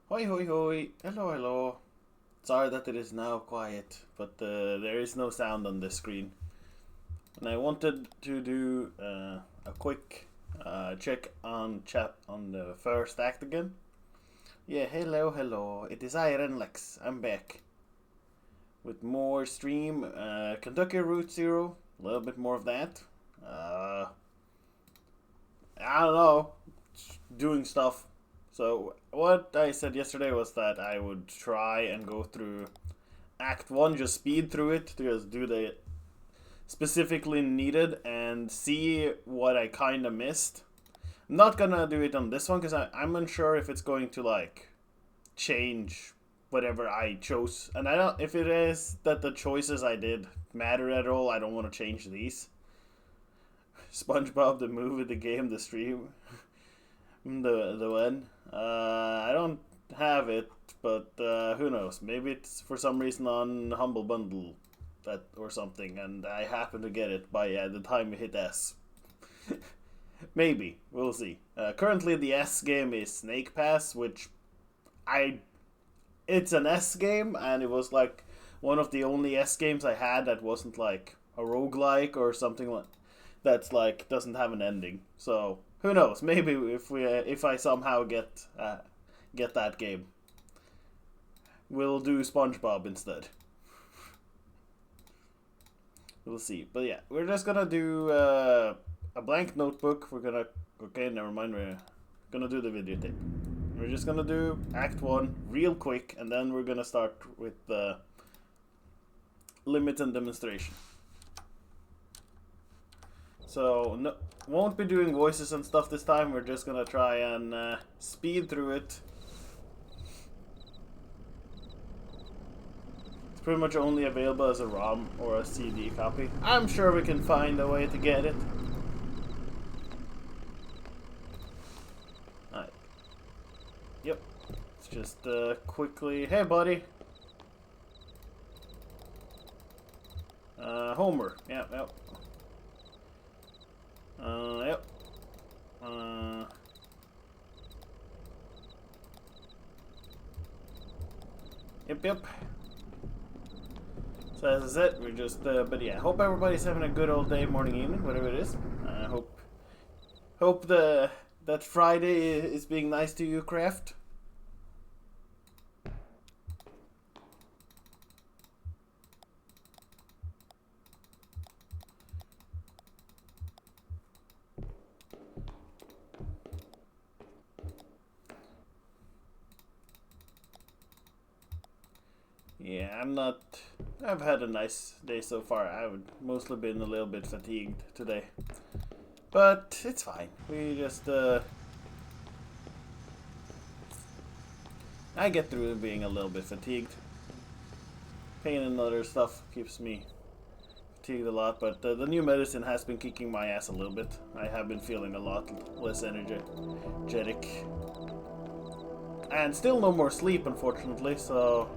Hoi hoi hoi. Hello hello. Sorry that it is now quiet, but there is no sound on the screen. And I wanted to do a quick check on chat on the first act again. Yeah, hello hello. It is I, Renlex. I'm back with more stream. Kentucky Route Zero. A little bit more of that. I don't know. Doing stuff. So what I said yesterday was that I would try and go through Act 1, just speed through it, just do the specifically needed and see what I kind of missed. I'm not gonna do it on this one because I'm unsure if it's going to like change whatever I chose. And I don't, if it is that the choices I did matter at all, I don't want to change these. SpongeBob the movie, the game, the stream, the one. I don't have it, but who knows? Maybe it's for some reason on Humble Bundle that or something, and I happen to get it by the time you hit S. Maybe we'll see. Currently, the S game is Snake Pass, which I it's an S game, and it was like one of the only S games I had that wasn't like a roguelike or something like that's like doesn't have an ending. So who knows? Maybe if I somehow get that game, we'll do SpongeBob instead. We'll see. But yeah, we're just gonna do a blank notebook. We're gonna okay, never mind. We're gonna do the videotape. We're just gonna do Act 1 real quick, and then we're gonna start with the limit and demonstration. So no, won't be doing voices and stuff this time. We're just gonna try and speed through it. It's pretty much only available as a ROM or a CD copy. I'm sure we can find a way to get it. Alright. Yep. Let's just quickly. Hey, buddy. Homer. Yep. Yep. Yep. Yep. So as I said, we're just, but yeah, hope everybody's having a good old day, morning, evening, whatever it is. Hope that Friday is being nice to you, Craft. Yeah, I'm not. I've had a nice day so far. I've mostly been a little bit fatigued today. But it's fine. We just, I get through being a little bit fatigued. Pain and other stuff keeps me fatigued a lot, but the new medicine has been kicking my ass a little bit. I have been feeling a lot less energetic. And still no more sleep, unfortunately, so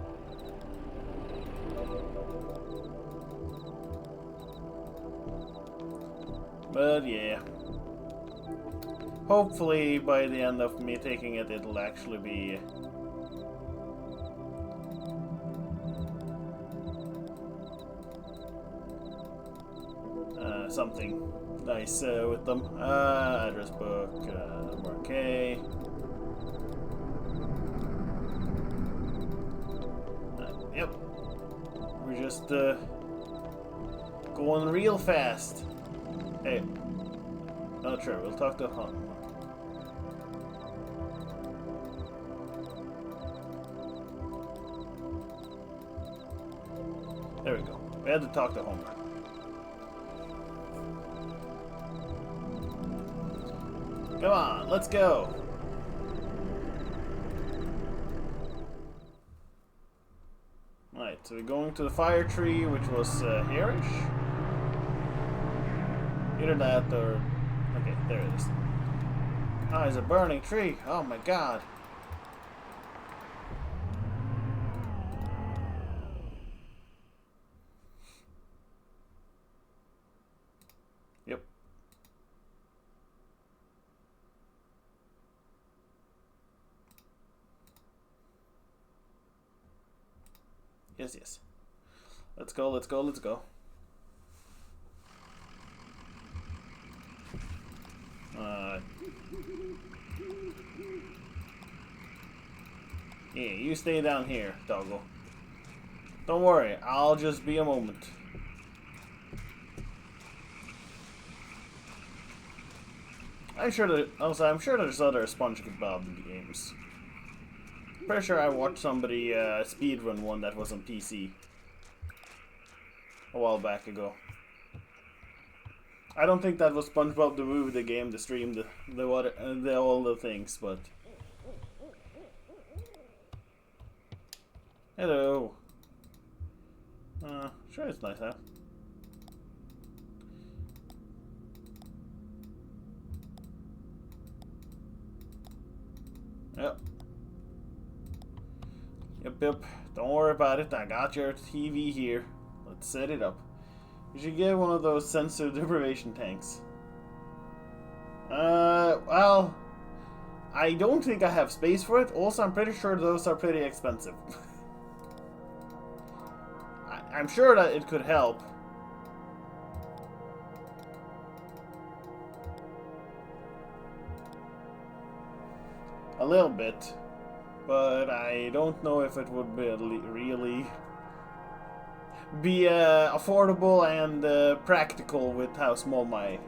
but yeah. Hopefully by the end of me taking it, it'll actually be something nice with them. Address book, number K. Yep. We're just going real fast. Hey, not sure. We'll talk to Hunt. There we go. We had to talk to Homer. Come on, let's go. Alright, so we're going to the fire tree, which was here-ish. Either that or... Okay, there it is. Ah, it's a burning tree. Oh my god. Yep. Yes, yes. Let's go, let's go, let's go. Yeah, you stay down here, doggo. Don't worry, I'll just be a moment. I'm sure there's other SpongeBob games. Pretty sure I watched somebody speedrun one that was on PC a while back ago. I don't think that was SpongeBob the movie, the game, the stream, all the things, but hello. Sure, it's nice, huh? Yep. Yep. Don't worry about it. I got your TV here. Let's set it up. You should get one of those sensor deprivation tanks. Well, I don't think I have space for it. Also, I'm pretty sure those are pretty expensive. I'm sure that it could help. A little bit. But I don't know if it would be really be affordable and practical with how small my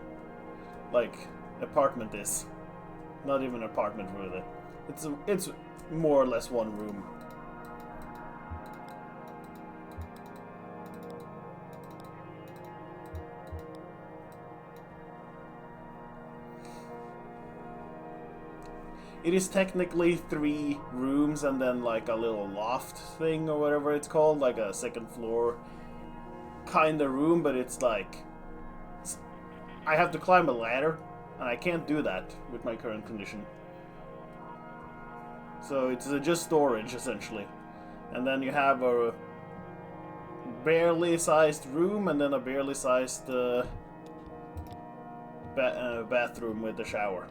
apartment is. Not even an apartment really. It's more or less one room. It is technically 3 rooms and then like a little loft thing or whatever it's called, like a second floor kind of room, but it's like I have to climb a ladder and I can't do that with my current condition. So it's just storage essentially. And then you have a barely sized room and then a barely sized bathroom with a shower.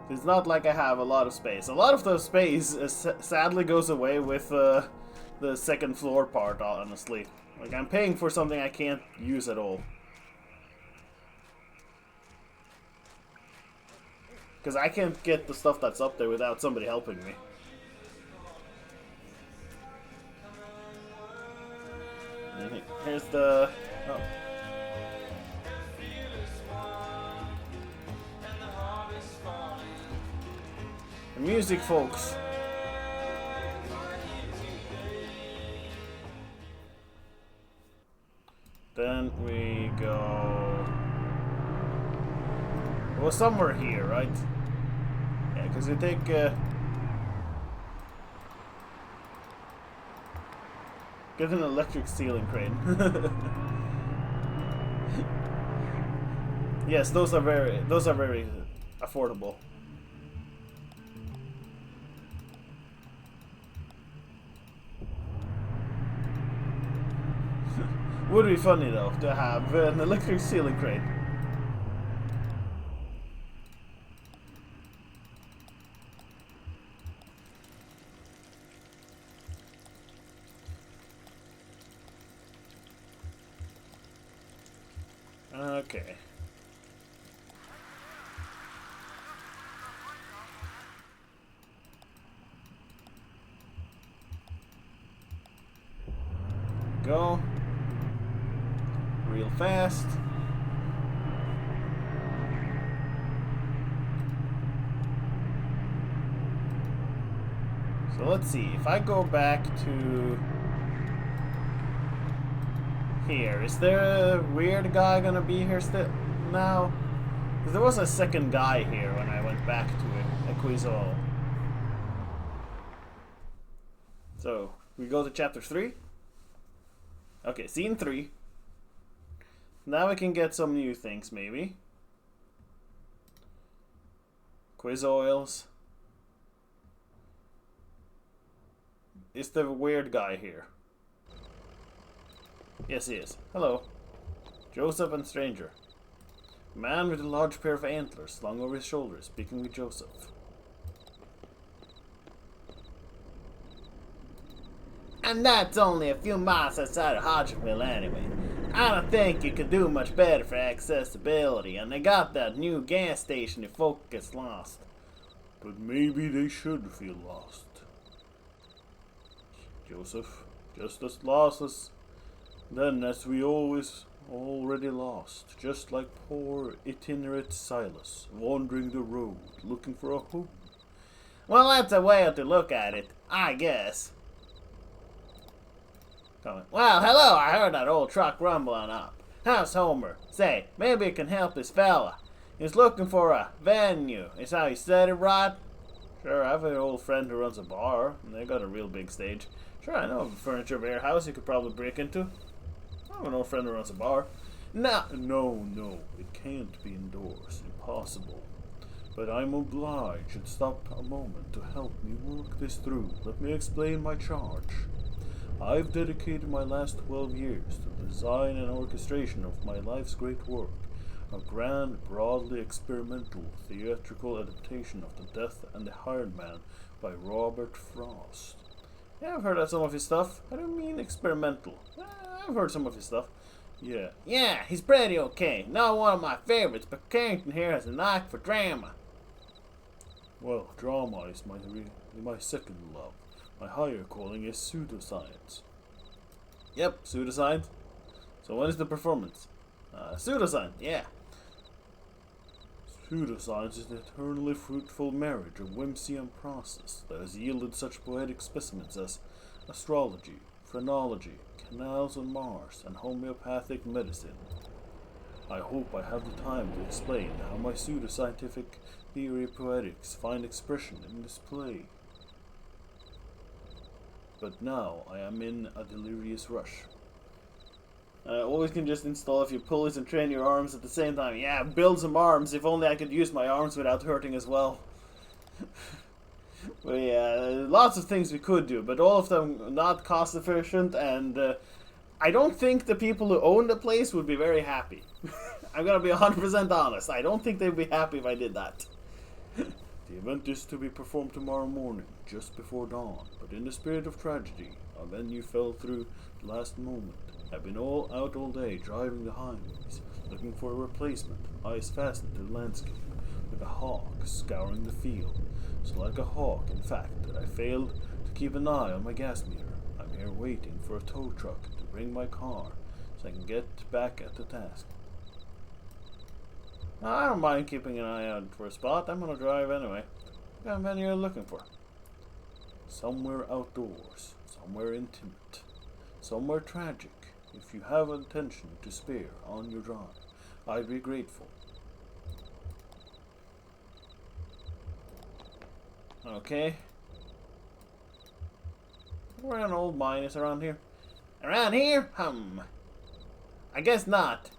It's not like I have a lot of space. A lot of the space sadly goes away with the second floor part, honestly. Like, I'm paying for something I can't use at all. Because I can't get the stuff that's up there without somebody helping me. And here's the... Oh. The music, folks. Then we go... Well, somewhere here, right? Yeah, because you take... Get an electric ceiling crane. Yes, those are very affordable. Would be funny though to have an electric ceiling crane. Okay. Go. Real fast. So let's see, if I go back to here, is there a weird guy gonna be here still now? Because there was a second guy here when I went back to it, a Quizol. So, we go to chapter 3. Okay, scene 3. Now we can get some new things, maybe. Quiz oils. Is the weird guy here? Yes, he is. Hello. Joseph and stranger. Man with a large pair of antlers slung over his shoulders, speaking with Joseph. And that's only a few miles outside of Hodgenville anyway. I don't think you could do much better for accessibility, and they got that new gas station if folk gets lost. But maybe they should feel lost. Joseph, just as lost as then as we already lost, just like poor itinerant Silas, wandering the road, looking for a home. Well, that's a way to look at it, I guess. Well, hello, I heard that old truck rumbling up. How's Homer? Say, maybe it can help this fella. He's looking for a venue. Is how he said it right? Sure, I have an old friend who runs a bar, and they got a real big stage. Sure, I know of a furniture warehouse you could probably break into. I have an old friend who runs a bar. No, it can't be indoors. Impossible. But I'm obliged to stop a moment to help me work this through. Let me explain my charge. I've dedicated my last 12 years to the design and orchestration of my life's great work, a grand, broadly experimental theatrical adaptation of The Death and the Hired Man by Robert Frost. Yeah, I've heard of some of his stuff. I don't mean experimental. I've heard some of his stuff. Yeah, he's pretty okay. Not one of my favorites, but Carrington here has a knack for drama. Well, drama is my second love. My higher calling is pseudoscience. Yep, pseudoscience. So when is the performance? Pseudoscience, yeah. Pseudoscience is an eternally fruitful marriage of whimsy and process that has yielded such poetic specimens as astrology, phrenology, canals on Mars, and homeopathic medicine. I hope I have the time to explain how my pseudoscientific theory of poetics find expression in this play. But now I am in a delirious rush. Always can just install a few pulleys and train your arms at the same time. Yeah, build some arms. If only I could use my arms without hurting as well. But yeah, lots of things we could do, but all of them not cost efficient, and I don't think the people who own the place would be very happy. I'm gonna be 100% honest. I don't think they'd be happy if I did that. The event is to be performed tomorrow morning, just before dawn, but in the spirit of tragedy, a venue fell through the last moment. I've been out all day, driving the highways, looking for a replacement, eyes fastened to the landscape, like a hawk scouring the field. So like a hawk, in fact, that I failed to keep an eye on my gas meter. I'm here waiting for a tow truck to bring my car, so I can get back at the task. I don't mind keeping an eye out for a spot. I'm gonna drive anyway. What kind of venue are you looking for? Somewhere outdoors, somewhere intimate, somewhere tragic. If you have attention to spare on your drive, I'd be grateful. Okay. Where an old mine is around here? Around here? I guess not.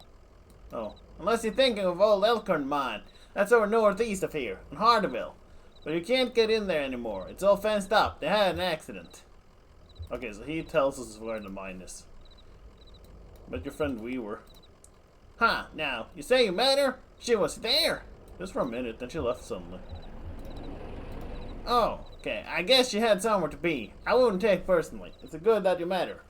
Oh. Unless you're thinking of old Elkhorn Mine. That's over northeast of here, in Harderville. But you can't get in there anymore. It's all fenced up. They had an accident. Okay, so he tells us where the mine is. Met your friend Weaver. Huh, now, you say you met her? She was there. Just for a minute, then she left suddenly. Oh, okay. I guess she had somewhere to be. I wouldn't take personally. It's a good that you met her.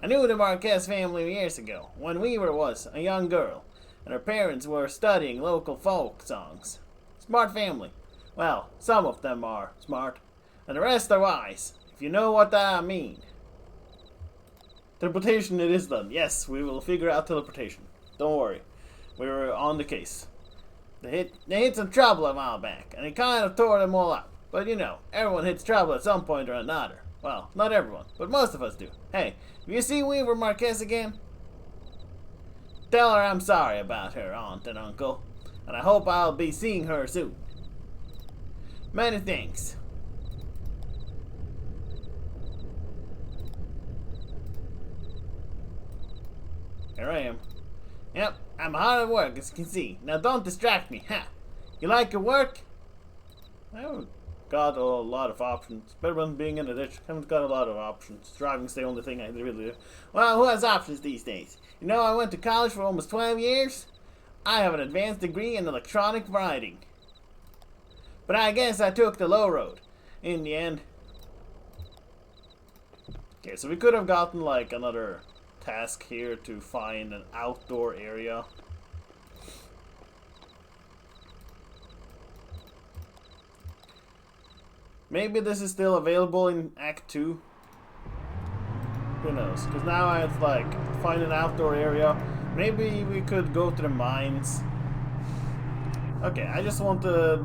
I knew the Marquez family years ago, when Weaver was a young girl, and her parents were studying local folk songs. Smart family. Well, some of them are smart, and the rest are wise, if you know what I mean. Teleportation it is done. Yes, we will figure out teleportation. Don't worry. We're on the case. They hit some trouble a while back, and it kind of tore them all up. But you know, everyone hits trouble at some point or another. Well, not everyone, but most of us do. Hey, if you see Weaver Marquez again, tell her I'm sorry about her aunt and uncle, and I hope I'll be seeing her soon. Many thanks. Here I am. Yep, I'm hard at work, as you can see. Now don't distract me, ha! You like your work? I haven't got a lot of options. Better than being in a ditch. Haven't got a lot of options. Driving's the only thing I really do. Well, who has options these days? You know, I went to college for almost 12 years. I have an advanced degree in electronic writing. But I guess I took the low road in the end. Okay, so we could have gotten like another task here to find an outdoor area. Maybe this is still available in Act 2. Who knows? Because now it's like, find an outdoor area. Maybe we could go to the mines. Okay, I just wanted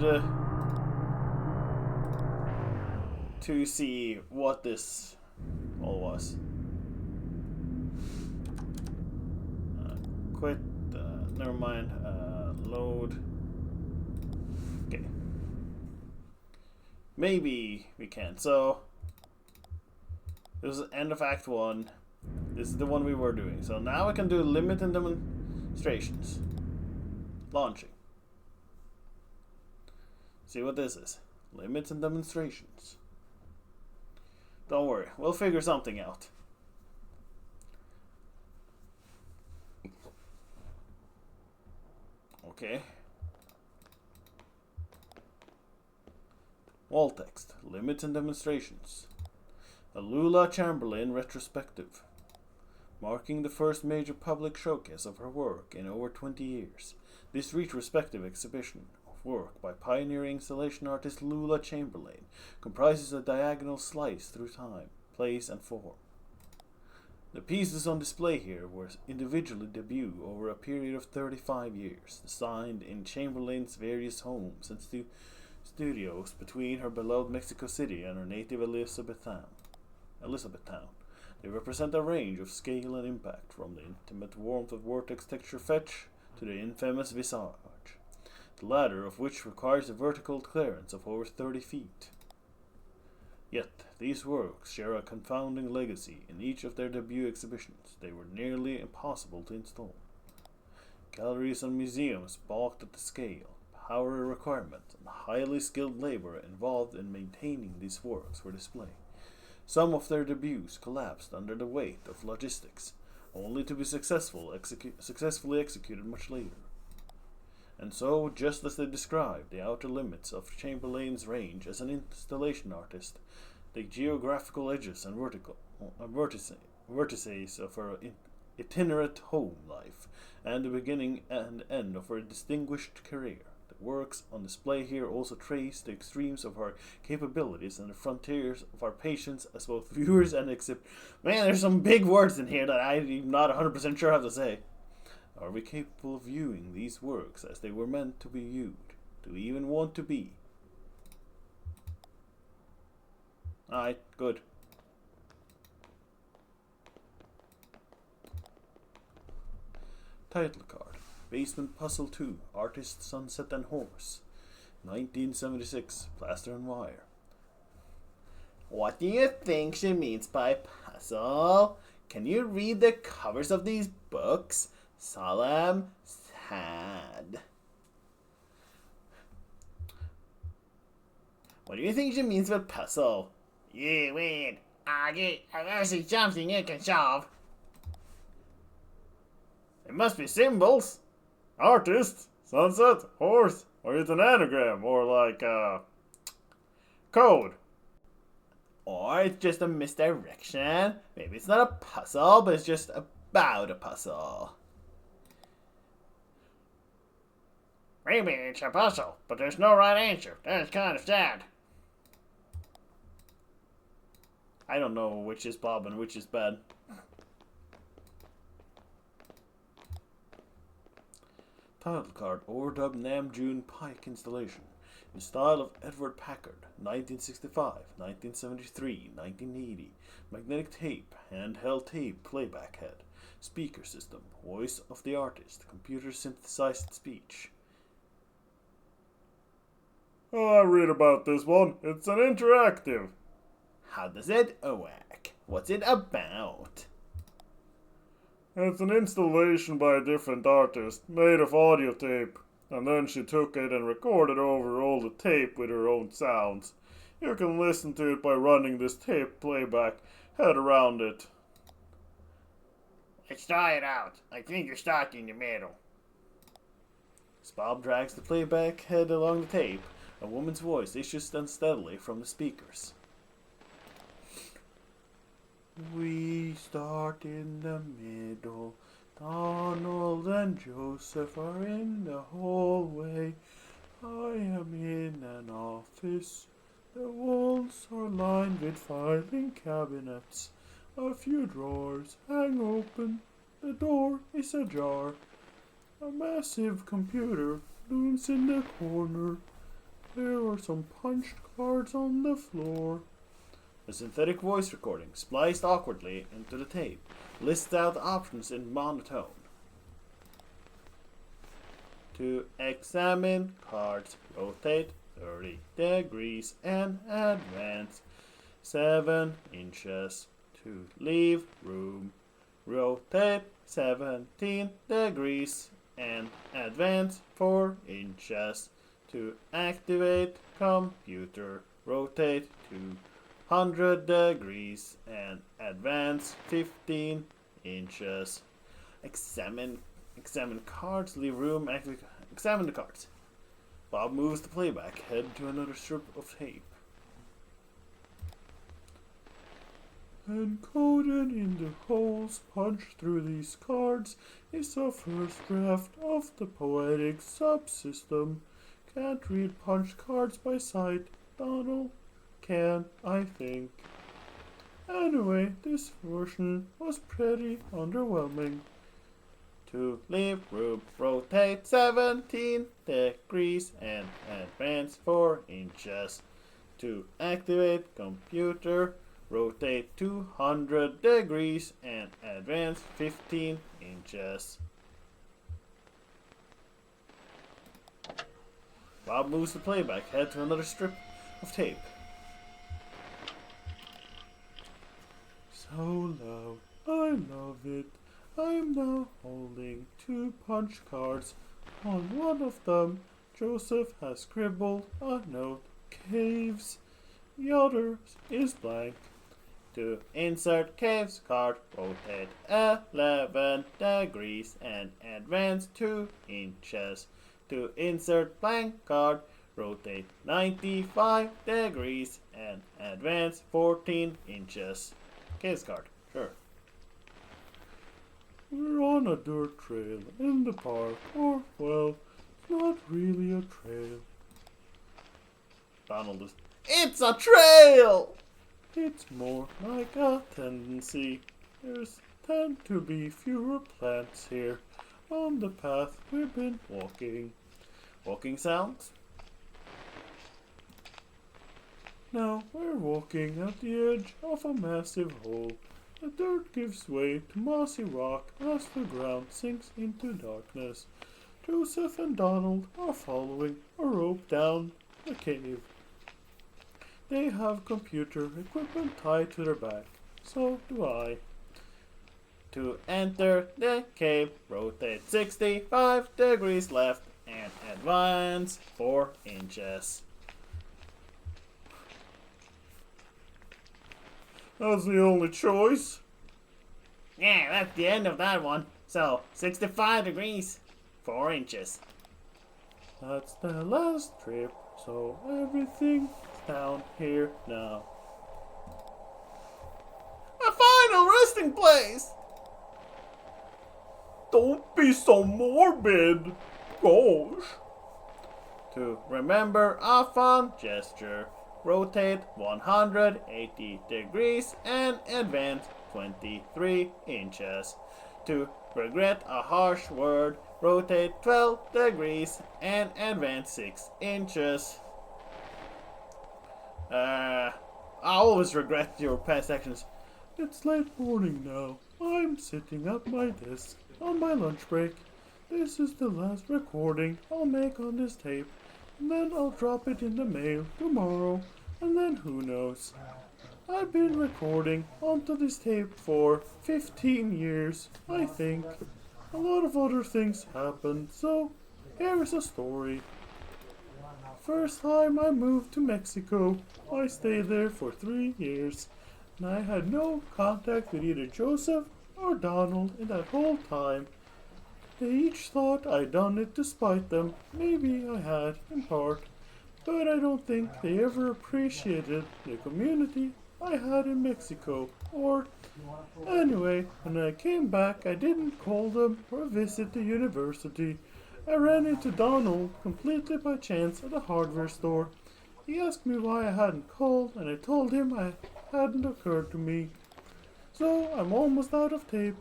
to see what this all was. Quit. Never mind. Load. Okay. Maybe we can. So this is the end of Act 1. This is the one we were doing. So now we can do limit and demonstrations. Launching. See what this is. Limits and demonstrations. Don't worry, we'll figure something out. Okay. Wall text. Limits and demonstrations. A Lula Chamberlain retrospective. Marking the first major public showcase of her work in over 20 years. This retrospective exhibition of work by pioneering installation artist Lula Chamberlain comprises a diagonal slice through time, place and form. The pieces on display here were individually debuted over a period of 35 years, designed in Chamberlain's various homes and studios between her beloved Mexico City and her native Elizabethtown. They represent a range of scale and impact, from the intimate warmth of vortex texture fetch to the infamous visage, the latter of which requires a vertical clearance of over 30 feet. Yet, these works share a confounding legacy. In each of their debut exhibitions, they were nearly impossible to install. Galleries and museums balked at the scale, power requirements, and highly skilled labor involved in maintaining these works for display. Some of their debuts collapsed under the weight of logistics, only to be successfully executed much later. And so, just as they described the outer limits of Chamberlain's range as an installation artist, the geographical edges and vertices of her itinerant home life, and the beginning and end of her distinguished career, the works on display here also trace the extremes of her capabilities and the frontiers of our patience as both viewers and exhibitors. Man, there's some big words in here that I'm not 100% sure how to say. Are we capable of viewing these works as they were meant to be viewed? Do we even want to be? Alright, good. Title card. Basement Puzzle 2. Artist Sunset and Horse. 1976. Plaster and Wire. What do you think she means by puzzle? Can you read the covers of these books? Solemn, sad. What do you think she means by puzzle? You win. I see something you can solve. It must be symbols. Artist, sunset, horse, or it's an anagram, or like code. Or it's just a misdirection. Maybe it's not a puzzle, but it's just about a puzzle. Maybe it's a puzzle, but there's no right answer. That's kind of sad. I don't know which is Bob and which is bad. Title card. Overdub Namjoon Pike installation. In style of Edward Packard. 1965, 1973, 1980. Magnetic tape. Handheld tape. Playback head. Speaker system. Voice of the artist. Computer synthesized speech. Oh, I read about this one. It's an interactive. How does it work? What's it about? It's an installation by a different artist, made of audio tape. And then she took it and recorded over all the tape with her own sounds. You can listen to it by running this tape playback head around it. Let's try it out. I think you're stuck in the middle. As Bob drags the playback head along the tape, a woman's voice issues unsteadily from the speakers. cart in the middle. Donald and Joseph are in the hallway. I am in an office. The walls are lined with filing cabinets. A few drawers hang open. The door is ajar. A massive computer looms in the corner. There are some punched cards on the floor. A synthetic voice recording, spliced awkwardly into the tape, lists out options in monotone. To examine cards, rotate 30 degrees and advance 7 inches. To leave room, rotate 17 degrees and advance 4 inches. To activate computer, rotate 200 degrees and advance 15 inches. Examine cards, leave room, examine the cards. Bob moves the playback head to another strip of tape. Encoded in the holes punched through these cards is the first draft of the poetic subsystem. Can't read punched cards by sight. Donald can, I think. Anyway, this version was pretty underwhelming. To leave room, rotate 17 degrees and advance 4 inches. To activate computer, rotate 200 degrees and advance 15 inches. Bob moves the playback head to another strip of tape. So loud, I love it. I'm now holding 2 punch cards. On one of them, Joseph has scribbled a note, caves. The other is blank. To insert caves card, rotate 11 degrees and advance 2 inches. To insert blank card, rotate 95 degrees and advance 14 inches. Caves card, sure. We're on a dirt trail in the park, or, well, it's not really a trail. Donald is, it's a trail! It's more like a tendency. There's tend to be fewer plants here on the path we've been walking. Walking sounds? Now we're walking at the edge of a massive hole. The dirt gives way to mossy rock as the ground sinks into darkness. Joseph and Donald are following a rope down the cave. They have computer equipment tied to their back. So do I. To enter the cave, rotate 65 degrees left and advance 4 inches. That's the only choice. Yeah, that's the end of that one. So, 65 degrees, 4 inches. That's the last trip, so everything's down here now. A final resting place! Don't be so morbid. Gosh. To remember a fun gesture, rotate 180 degrees and advance 23 inches. To regret a harsh word, rotate 12 degrees and advance 6 inches. I always regret your past actions. It's late morning now. I'm sitting at my desk on my lunch break. This is the last recording I'll make on this tape, and then I'll drop it in the mail tomorrow, and then who knows. I've been recording onto this tape for 15 years, I think. A lot of other things happened, so here's a story. First time I moved to Mexico, I stayed there for 3 years, and I had no contact with either Joseph or Donald in that whole time. They each thought I'd done it to spite them. Maybe I had, in part, but I don't think they ever appreciated the community I had in Mexico. Or, anyway, when I came back, I didn't call them or visit the university. I ran into Donald completely by chance at a hardware store. He asked me why I hadn't called, and I told him it hadn't occurred to me. So I'm almost out of tape.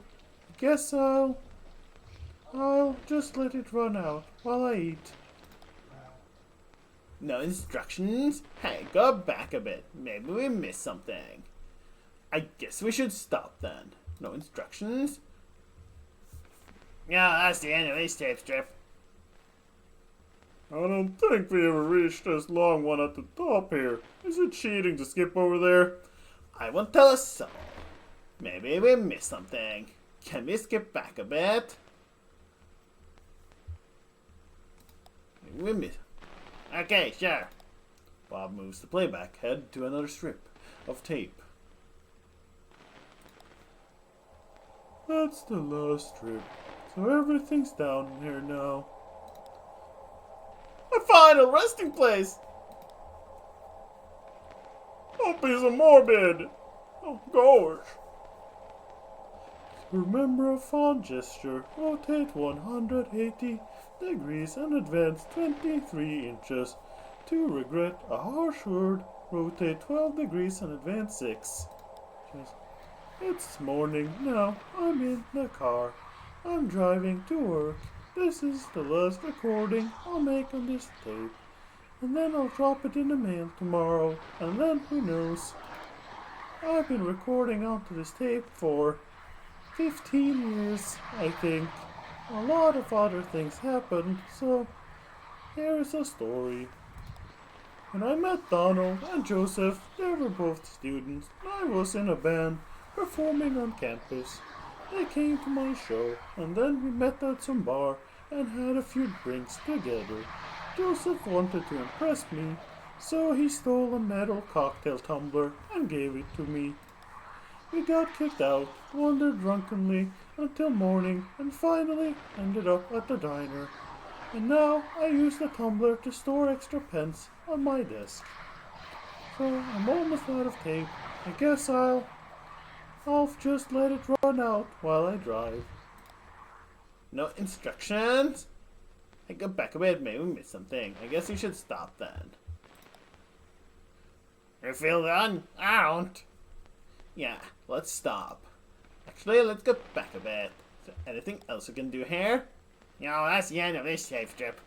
I guess I'll just let it run out while I eat. No instructions? Hey, go back a bit. Maybe we missed something. I guess we should stop then. No instructions? Yeah, that's the end of this tape strip. I don't think we ever reached this long one at the top here. Is it cheating to skip over there? I won't tell us so. Maybe we missed something. Can we skip back a bit? Maybe we missed. Okay, sure. Bob moves the playback head to another strip of tape. That's the last strip. So everything's down here now. A final resting place! Don't be so morbid! Oh gosh. Remember a fond gesture. Rotate 180 degrees and advance 23 inches. To regret a harsh word, rotate 12 degrees and advance 6. It's morning now. I'm in the car. I'm driving to work. This is the last recording I'll make on this tape. And then I'll drop it in the mail tomorrow. And then who knows? I've been recording onto this tape for 15 years, I think. A lot of other things happened, so here's a story. When I met Donald and Joseph, they were both students, and I was in a band performing on campus. They came to my show, and then we met at some bar and had a few drinks together. Joseph wanted to impress me, so he stole a metal cocktail tumbler and gave it to me. We got kicked out, wandered drunkenly until morning, and finally ended up at the diner. And now I use the tumbler to store extra pence on my desk. So I'm almost out of tape. I guess I'll just let it run out while I drive. No instructions? I go back a bit, maybe we missed something. I guess we should stop then. You feel done? I don't. Yeah, let's stop. Actually, let's go back a bit. Is there anything else we can do here? No, that's the end of this tape strip.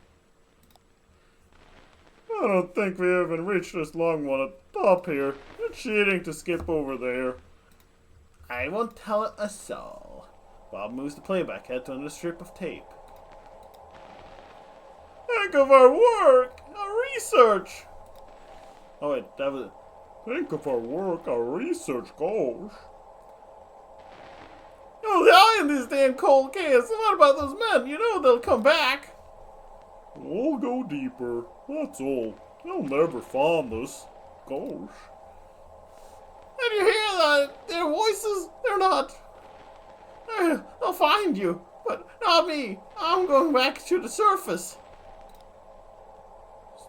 I don't think we even reached this long one at the top here. You're cheating to skip over there. I won't tell a soul. Bob moves the playback head to another strip of tape. Think of our work! Our research! Oh wait, that was... Think of our work, our research, gosh. You'll die in this damn cold case. What about those men? You know they'll come back. We'll go deeper, that's all. They'll never find us. Gosh. Did you hear that? Their voices, they're not... They'll find you, but not me. I'm going back to the surface.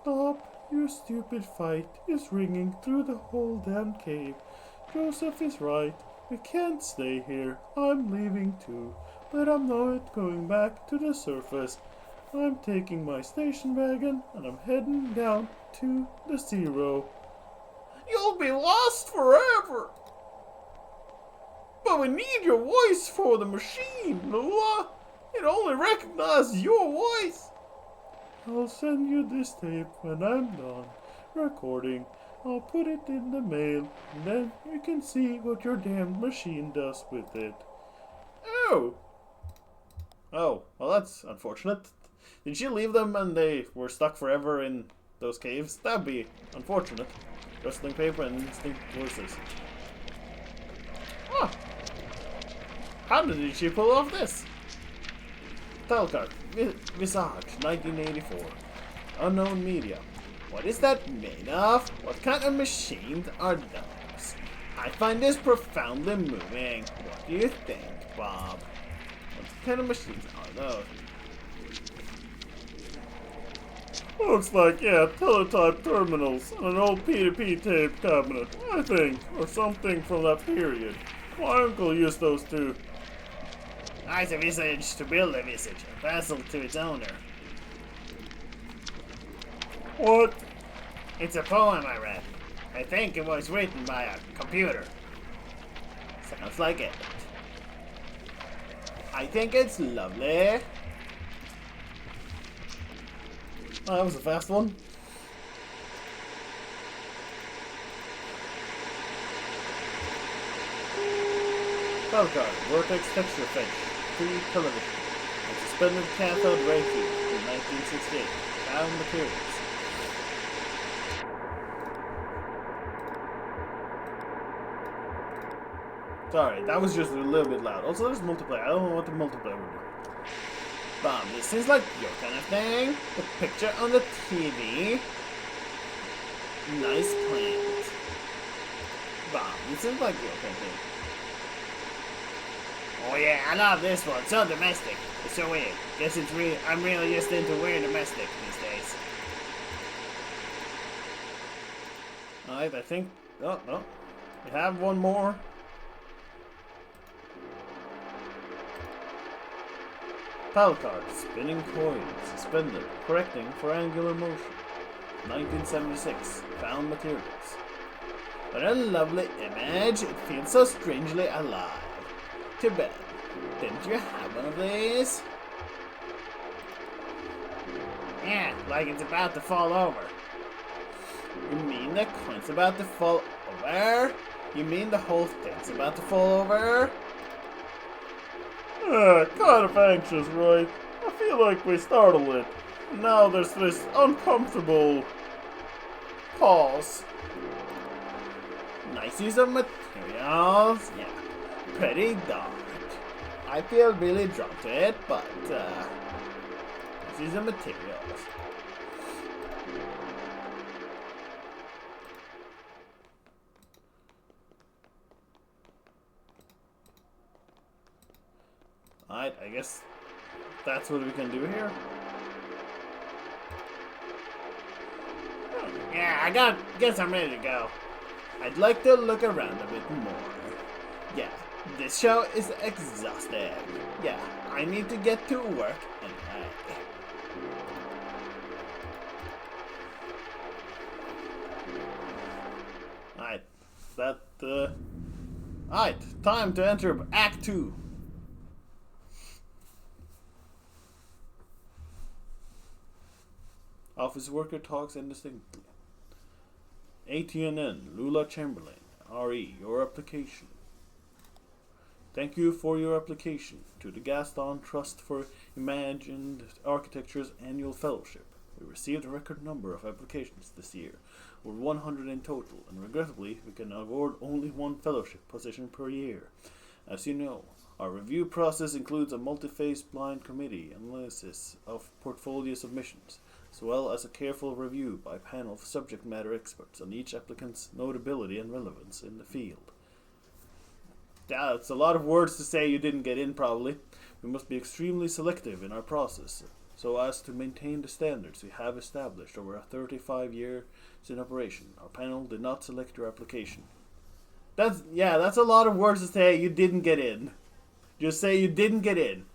Stop. Your stupid fight is ringing through the whole damn cave. Joseph is right. We can't stay here. I'm leaving too. But I'm not going back to the surface. I'm taking my station wagon and I'm heading down to the zero. You'll be lost forever. But we need your voice for the machine, Lula. It only recognizes your voice. I'll send you this tape when I'm done recording. I'll put it in the mail, and then you can see what your damn machine does with it. Oh! Oh, well that's unfortunate. Did you leave them and they were stuck forever in those caves? That'd be unfortunate. Wrestling paper and instinct voices. Huh. How did she pull off this? Telcart, Visage, 1984. Unknown media. What is that made of? What kind of machines are those? I find this profoundly moving. What do you think, Bob? What kind of machines are those? Looks like, yeah, teletype terminals and an old P2P tape cabinet, I think, or something from that period. My uncle used those too. Nice a visage to build a visage, a vessel to its owner. What? It's a poem I read. I think it was written by a computer. Sounds like it. I think it's lovely. Oh, that was a fast one. Falcon, Vortex Texture Fetch, 3 television, and suspended cathode ray tube in 1968. Found materials. Sorry, that was just a little bit loud. Also, there's multiplayer. I don't know what the multiplayer would do. Bomb, this seems like your kind of thing. The picture on the TV. Nice plant. Bomb, this seems like your kind of thing. Oh yeah, I love this one. So domestic. It's so weird. Guess it's I'm really just into weird domestic these days. Alright, I think. Oh, no. We have one more. Pal card, spinning coins, suspended, correcting for angular motion. 1976, found materials. What a lovely image, it feels so strangely alive. Too bad. Didn't you have one of these? Yeah, like it's about to fall over. You mean the coin's about to fall over? You mean the whole thing's about to fall over? Kind of anxious, right? I feel like we startled it. Now there's this uncomfortable pause. Nice use of materials. Yeah, pretty dark. I feel really drawn to it, but nice use of materials. Alright, I guess that's what we can do here. Yeah, guess I'm ready to go. I'd like to look around a bit more. Yeah, this show is exhausting. Yeah, I need to get to work anyway. Alright, Alright, time to enter Act 2. Office worker talks indistinctly. ATNN, Lula Chamberlain, RE, your application. Thank you for your application to the Gaston Trust for Imagined Architecture's annual fellowship. We received a record number of applications this year, over 100 in total, and regrettably, we can award only one fellowship position per year. As you know, our review process includes a multi-phase blind committee analysis of portfolio submissions, as well as a careful review by a panel of subject matter experts on each applicant's notability and relevance in the field. Yeah, it's a lot of words to say you didn't get in, probably. We must be extremely selective in our process, so as to maintain the standards we have established over 35 years in operation. Our panel did not select your application. That's a lot of words to say you didn't get in. Just say you didn't get in.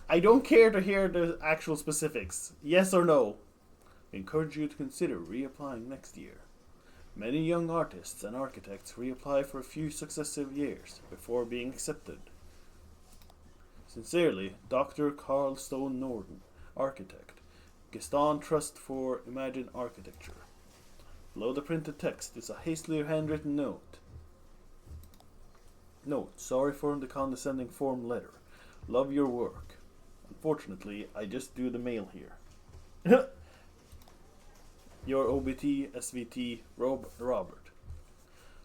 I don't care to hear the actual specifics. Yes or no. We encourage you to consider reapplying next year. Many young artists and architects reapply for a few successive years before being accepted. Sincerely, Dr. Carl Stone Norden, Architect, Gaston Trust for Imagined Architecture. Below the printed text is a hastily handwritten note. Note, sorry for the condescending form letter. Love your work. Unfortunately, I just do the mail here. Your OBT, SVT, Robert.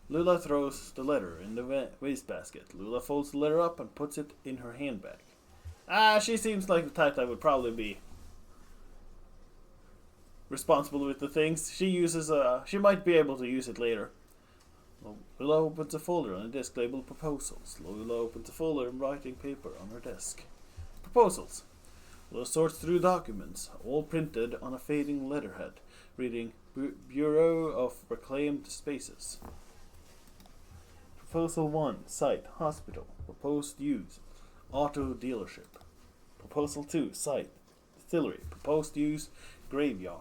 Lula throws the letter in the wastebasket. Lula folds the letter up and puts it in her handbag. She seems like the type that would probably be responsible with the things. She might be able to use it later. Lula opens a folder on a desk labeled Proposals. Lula opens a folder in writing paper on her desk. Proposals. Lula sorts through documents, all printed on a fading letterhead, reading Bureau of Reclaimed Spaces. Proposal 1, site, hospital. Proposed use, auto dealership. Proposal 2, site, distillery. Proposed use, graveyard.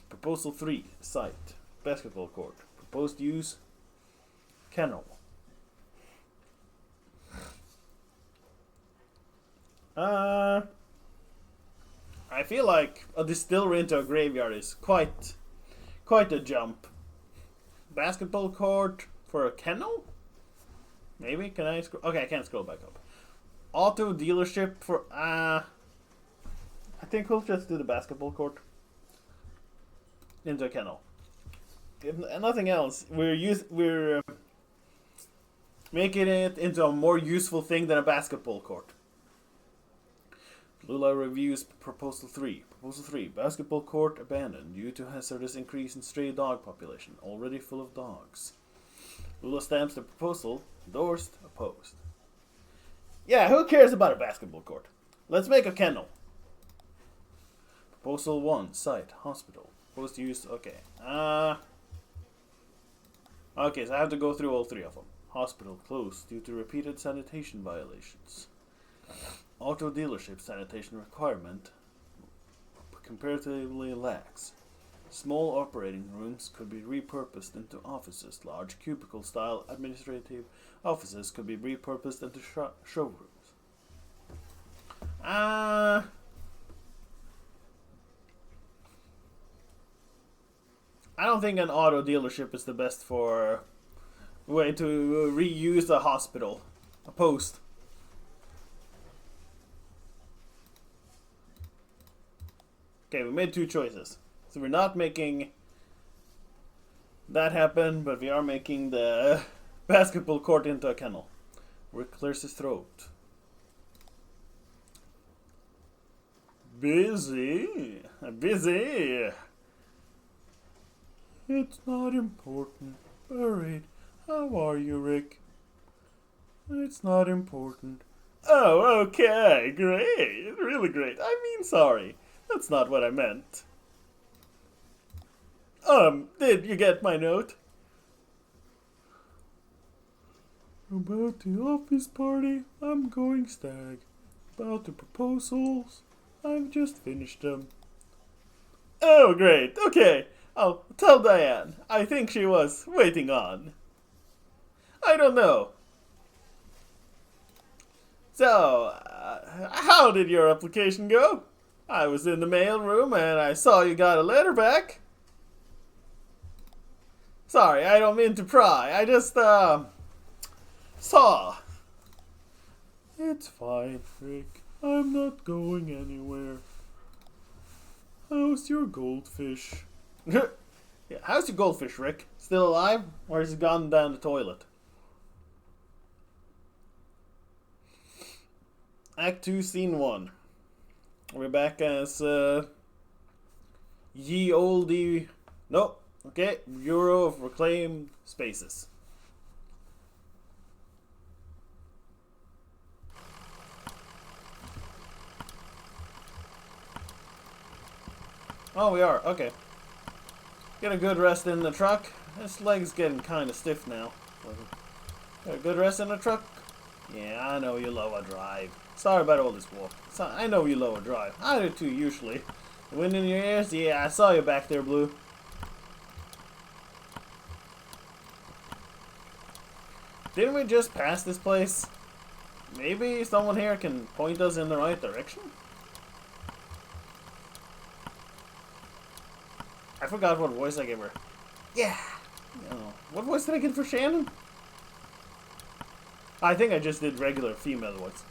Proposal 3, site, basketball court. Proposed use, kennel. I feel like a distillery into a graveyard is quite a jump. Basketball court for a kennel? Maybe? Can I scroll? Okay, I can't scroll back up. Auto dealership for I think we'll just do the basketball court into a kennel. If nothing else, we're making it into a more useful thing than a basketball court. Lula reviews Proposal 3. Proposal 3. Basketball court abandoned due to hazardous increase in stray dog population, already full of dogs. Lula stamps the proposal. Endorsed. Opposed. Yeah, who cares about a basketball court? Let's make a kennel. Proposal 1. Site. Hospital. Proposed use. Okay. Okay, so I have to go through all three of them. Hospital closed due to repeated sanitation violations. Auto dealership sanitation requirement comparatively lax. Small operating rooms could be repurposed into offices. Large cubicle-style administrative offices could be repurposed into showrooms. I don't think an auto dealership is the best way to reuse a hospital. Opposed. Okay, we made two choices. So we're not making that happen, but we are making the basketball court into a kennel. Rick clears his throat. Busy. It's not important. Buried. How are you, Rick? It's not important. Oh, okay. Great. Really great. I mean, sorry. That's not what I meant. Did you get my note? About the office party, I'm going stag. About the proposals, I've just finished them. Oh, great. Okay. I'll tell Diane. I think she was waiting on. I don't know. So, how did your application go? I was in the mail room and I saw you got a letter back. Sorry, I don't mean to pry. I just, saw. It's fine, Rick. I'm not going anywhere. How's your goldfish? Yeah, how's your goldfish, Rick? Still alive? Or has he gone down the toilet? Act 2, Scene 1. We're back as, ye olde... Nope. Okay, Bureau of Reclaimed Spaces. Oh, we are. Okay. Get a good rest in the truck. This leg's getting kind of stiff now. Got a good rest in the truck? Yeah, I know you love a drive. Sorry about all this walk. I know you love a drive. I do too, usually. The wind in your ears? Yeah, I saw you back there, Blue. Didn't we just pass this place? Maybe someone here can point us in the right direction? I forgot what voice I gave her. Yeah. Oh, what voice did I get for Shannon? I think I just did regular female voice.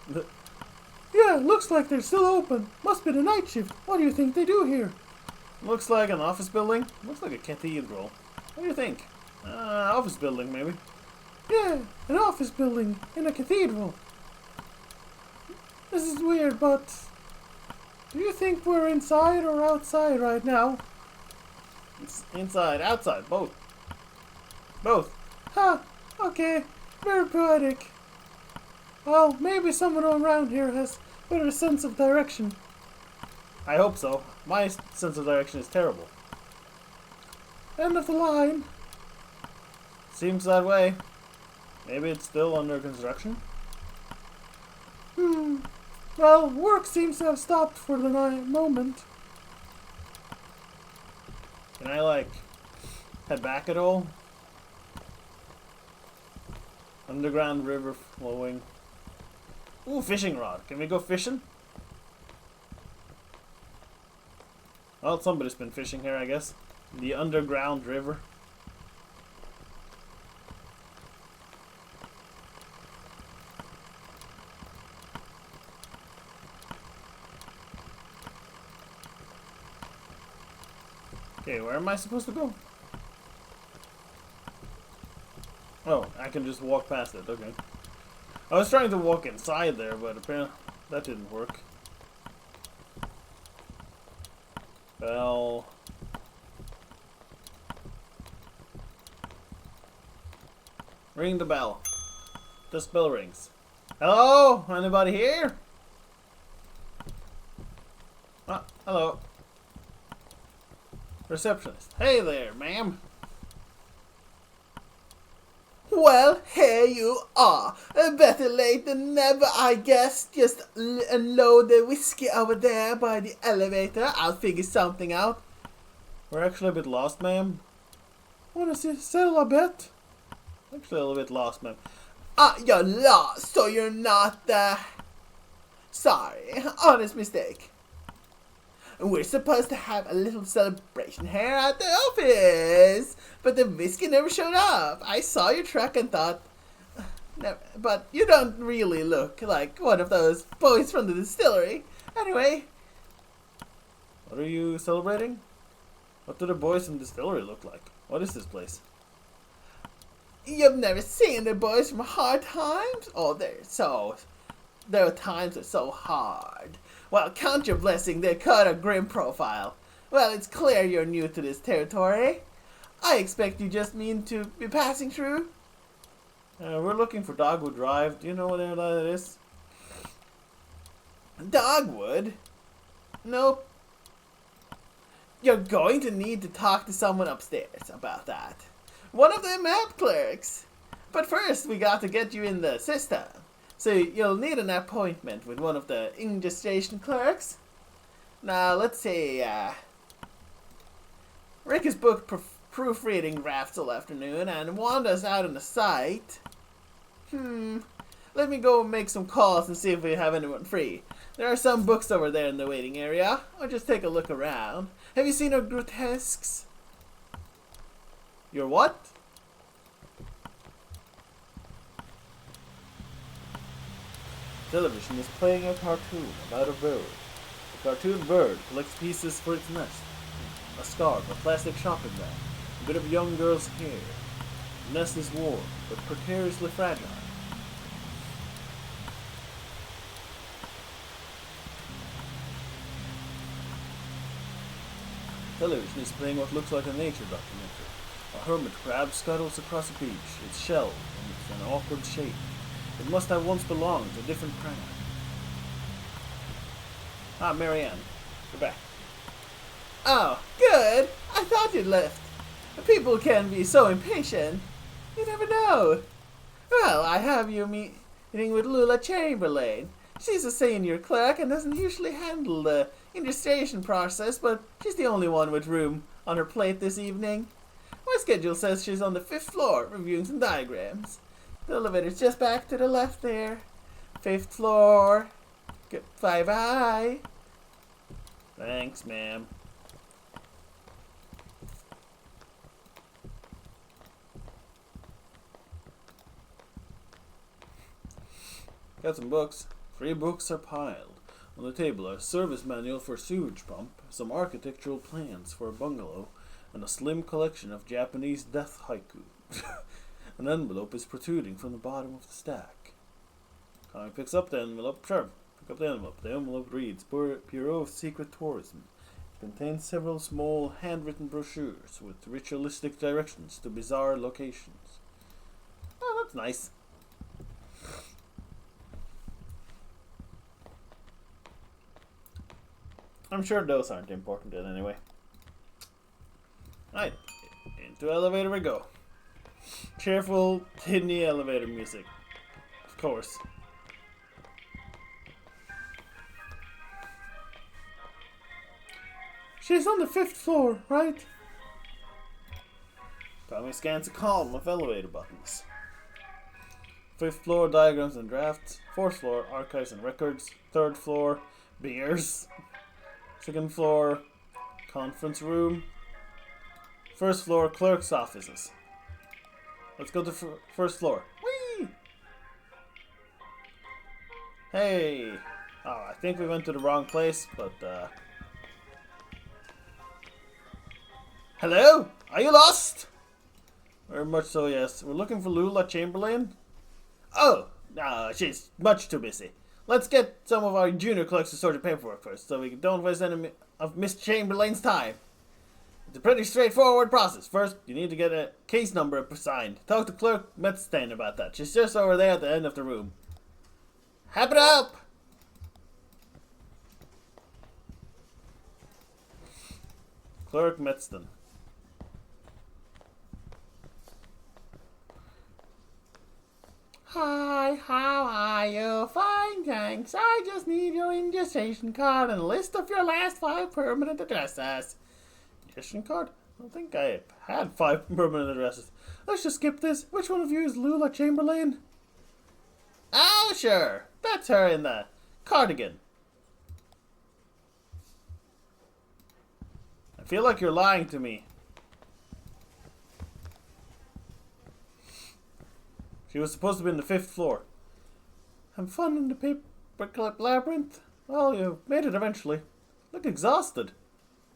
Yeah, looks like they're still open. Must be the night shift. What do you think they do here? Looks like an office building. Looks like a cathedral. What do you think? Office building, maybe. Yeah, an office building in a cathedral. This is weird, but... do you think we're inside or outside right now? It's inside, outside, both. Both. Huh, okay. Very poetic. Well, maybe someone around here has better sense of direction. I hope so. My sense of direction is terrible. End of the line. Seems that way. Maybe it's still under construction? Well, work seems to have stopped for the moment. Can I, like, head back at all? Underground river flowing. Ooh, fishing rod. Can we go fishing? Well, somebody's been fishing here, I guess. The underground river. Okay, where am I supposed to go? Oh, I can just walk past it, okay. I was trying to walk inside there, but apparently that didn't work. Bell. Ring the bell. This bell rings. Hello? Anybody here? Ah, hello. Receptionist. Hey there, ma'am. Well, here you are. Better late than never, I guess. Just unload the whiskey over there by the elevator. I'll figure something out. We're actually a bit lost, ma'am. Wanna settle a bet? Actually a little bit lost, ma'am. You're lost, so you're not, sorry. Honest mistake. We're supposed to have a little celebration here at the office, but the whiskey never showed up. I saw your truck and thought, never, but you don't really look like one of those boys from the distillery. Anyway. What are you celebrating? What do the boys from the distillery look like? What is this place? You've never seen the boys from Hard Times? Oh, their times are so hard. Well, count your blessing, they cut a grim profile. Well, it's clear you're new to this territory. I expect you just mean to be passing through. We're looking for Dogwood Drive. Do you know where that is? Dogwood? Nope. You're going to need to talk to someone upstairs about that. One of the map clerks. But first, we got to get you in the system. So you'll need an appointment with one of the English station clerks. Now, let's see, Rick is booked proofreading drafts all afternoon, and Wanda's out on the site. Let me go make some calls and see if we have anyone free. There are some books over there in the waiting area. I'll just take a look around. Have you seen our grotesques? Your what? Television is playing a cartoon about a bird. The cartoon bird collects pieces for its nest. A scarf, a plastic shopping bag, a bit of young girl's hair. The nest is warm, but precariously fragile. Television is playing what looks like a nature documentary. A hermit crab scuttles across a beach, its shell in an awkward shape. It must have once belonged to a different crab. Ah, Marianne, you're back. Oh, good. I thought you'd left. People can be so impatient. You never know. Well, I have you meeting with Lula Chamberlain. She's a senior clerk and doesn't usually handle the registration process, but she's the only one with room on her plate this evening. My schedule says she's on the 5th floor reviewing some diagrams. The elevator's just back to the left there. 5th floor. Bye-bye. Thanks, ma'am. Got some books. 3 books are piled. On the table are a service manual for a sewage pump, some architectural plans for a bungalow, and a slim collection of Japanese death haiku. An envelope is protruding from the bottom of the stack. Connie picks up the envelope. Sure, pick up the envelope. The envelope reads, Bureau of Secret Tourism. It contains several small handwritten brochures with ritualistic directions to bizarre locations. Oh, that's nice. I'm sure those aren't important in any way. Right, into elevator we go. Cheerful, tinny elevator music. Of course. She's on the 5th floor, right? Tommy scans a column of elevator buttons. 5th floor, diagrams and drafts. 4th floor, archives and records. 3rd floor, beers. 2nd floor, conference room. 1st floor, clerk's offices. Let's go to 1st floor. Whee! Hey! Oh, I think we went to the wrong place, but Hello? Are you lost? Very much so, yes. We're looking for Lula Chamberlain. Oh, no, she's much too busy. Let's get some of our junior clerks to sort the paperwork first, so we don't waste any of Miss Chamberlain's time. It's a pretty straightforward process. First, you need to get a case number assigned. Talk to Clerk Metzstein about that. She's just over there at the end of the room. Happy to help! Clerk Metzstein. Hi, how are you? Fine, thanks. I just need your registration card and a list of your last 5 permanent addresses. Registration card? I don't think I had 5 permanent addresses. Let's just skip this. Which one of you is Lula Chamberlain? Oh, sure. That's her in the cardigan. I feel like you're lying to me. She was supposed to be in the 5th floor. Have fun in the paperclip labyrinth? Well, you made it eventually. Look exhausted.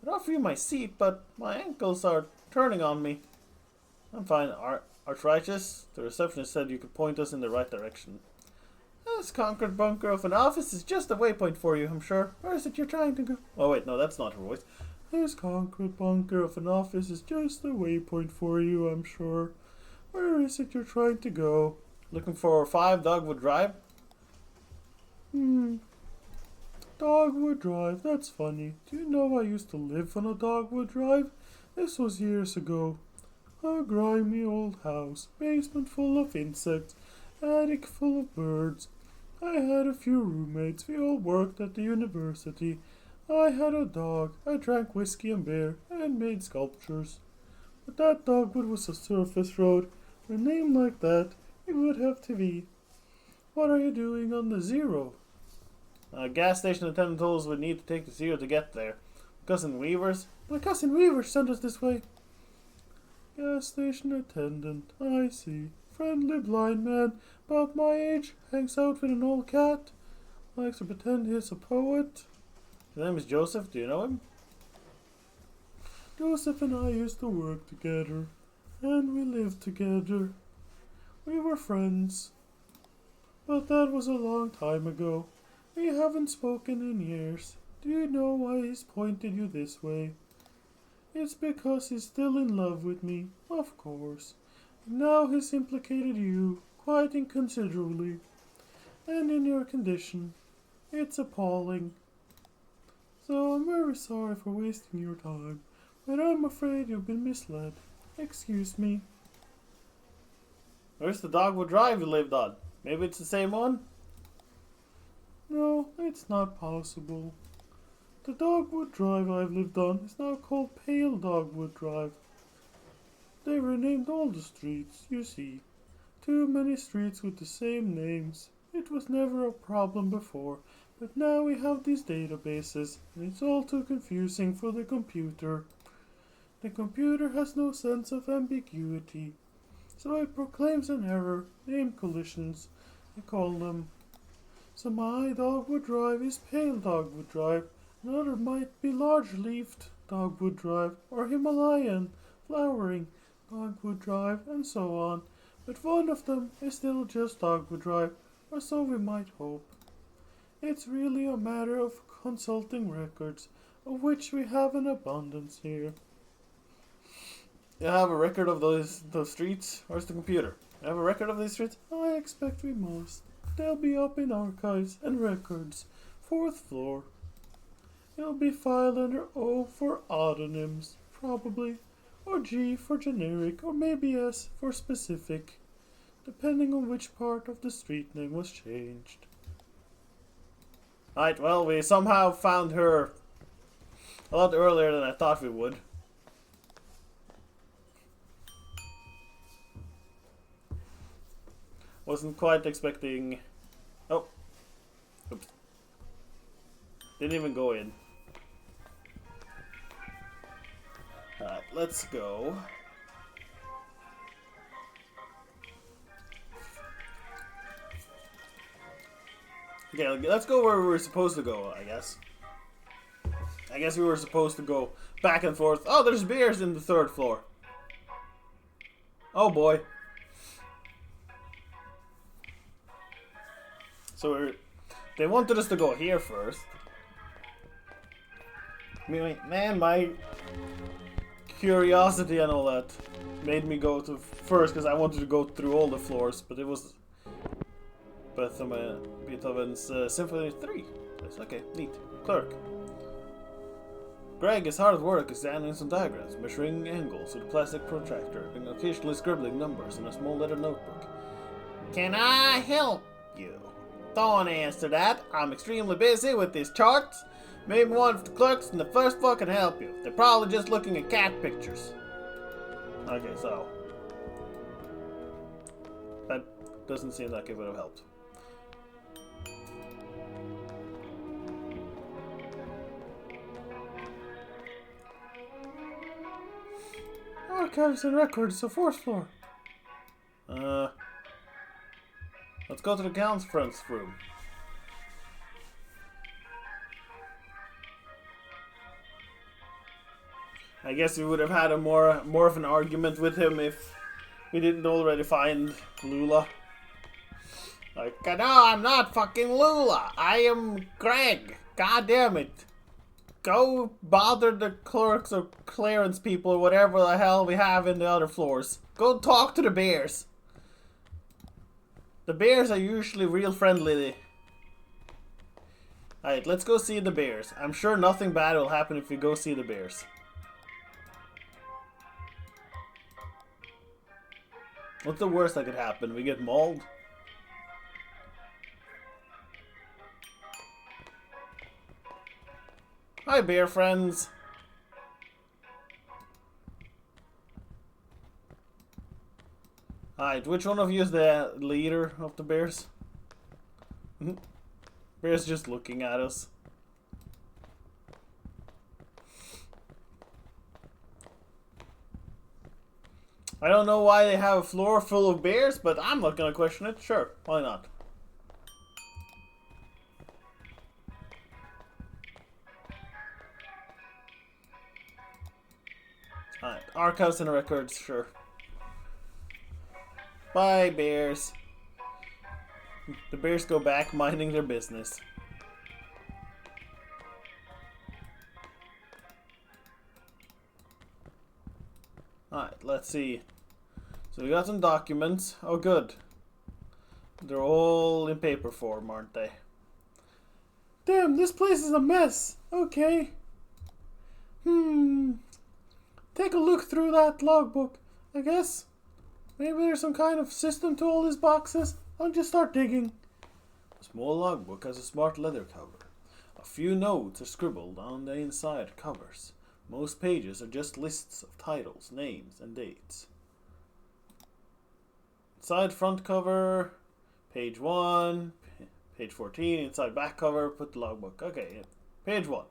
I'd offer you my seat, but my ankles are turning on me. I'm fine. Arthritis? The receptionist said you could point us in the right direction. This concrete bunker of an office is just a waypoint for you, I'm sure. Where is it you're trying to go? Oh wait, no, that's not her voice. This concrete bunker of an office is just a waypoint for you, I'm sure. Where is it you're trying to go? Looking for 5 Dogwood Drive? Dogwood Drive, that's funny. Do you know I used to live on a Dogwood Drive? This was years ago. A grimy old house, basement full of insects, attic full of birds. I had a few roommates, we all worked at the university. I had a dog, I drank whiskey and beer, and made sculptures. But that Dogwood was a surface road. With a name like that, it would have to be. What are you doing on the 0? Gas station attendant told us we need to take the 0 to get there. Cousin Weaver's? My cousin Weaver sent us this way. Gas station attendant, I see. Friendly blind man, about my age, hangs out with an old cat. Likes to pretend he's a poet. His name is Joseph, do you know him? Joseph and I used to work together. And we lived together. We were friends. But that was a long time ago. We haven't spoken in years. Do you know why he's pointed you this way? It's because he's still in love with me, of course. And now he's implicated you, quite inconsiderably. And in your condition. It's appalling. So I'm very sorry for wasting your time, but I'm afraid you've been misled. Excuse me. Where's the Dogwood Drive you lived on? Maybe it's the same one? No, it's not possible. The Dogwood Drive I've lived on is now called Pale Dogwood Drive. They renamed all the streets, you see. Too many streets with the same names. It was never a problem before, but now we have these databases, and it's all too confusing for the computer. The computer has no sense of ambiguity, so it proclaims an error, name collisions, I call them. So my Dogwood Drive is Pale Dogwood Drive, another might be large-leafed Dogwood Drive, or Himalayan, flowering Dogwood Drive, and so on, but one of them is still just Dogwood Drive, or so we might hope. It's really a matter of consulting records, of which we have an abundance here. You have a record of those streets? Where's the computer? You have a record of these streets? I expect we must. They'll be up in archives and records. 4th floor. It'll be filed under O for autonyms, probably, or G for generic, or maybe S for specific, depending on which part of the street name was changed. Alright, well, we somehow found her a lot earlier than I thought we would. Wasn't quite expecting... Oh. Oops. Didn't even go in. Alright, let's go. Okay, let's go where we were supposed to go, I guess. I guess we were supposed to go back and forth. Oh, there's bears in the 3rd floor. Oh boy. So they wanted us to go here first. I mean, man, my curiosity and all that made me go to first because I wanted to go through all the floors, but it was Beethoven's Symphony 3. Okay, neat. Clerk. Greg is hard at work examining some diagrams, measuring angles with a plastic protractor, and occasionally scribbling numbers in a small leather notebook. Can I help you? Don't answer that. I'm extremely busy with these charts. Maybe one of the clerks in the 1st floor can help you. They're probably just looking at cat pictures. Okay, so that doesn't seem like it would have helped. Archives and records, the 4th floor. Let's go to the conference room. I guess we would have had a more of an argument with him if we didn't already find Lula. Like, no, I'm not fucking Lula. I am Greg. God damn it. Go bother the clerks or clearance people or whatever the hell we have in the other floors. Go talk to the bears. The bears are usually real friendly. Alright, let's go see the bears. I'm sure nothing bad will happen if we go see the bears. What's the worst that could happen? We get mauled? Hi, bear friends. Alright, which one of you is the leader of the bears? Bear's just looking at us. I don't know why they have a floor full of bears, but I'm not gonna question it. Sure, why not? Alright, archives and records, sure. Bye, bears. The bears go back minding their business. Alright, let's see. So we got some documents. Oh, good. They're all in paper form, aren't they? Damn, this place is a mess. Okay. Take a look through that logbook, I guess. Maybe there's some kind of system to all these boxes. I'll just start digging. A small logbook has a smart leather cover. A few notes are scribbled on the inside covers. Most pages are just lists of titles, names, and dates. Inside front cover, page 1, page 14, inside back cover, put the logbook. Okay, page 1.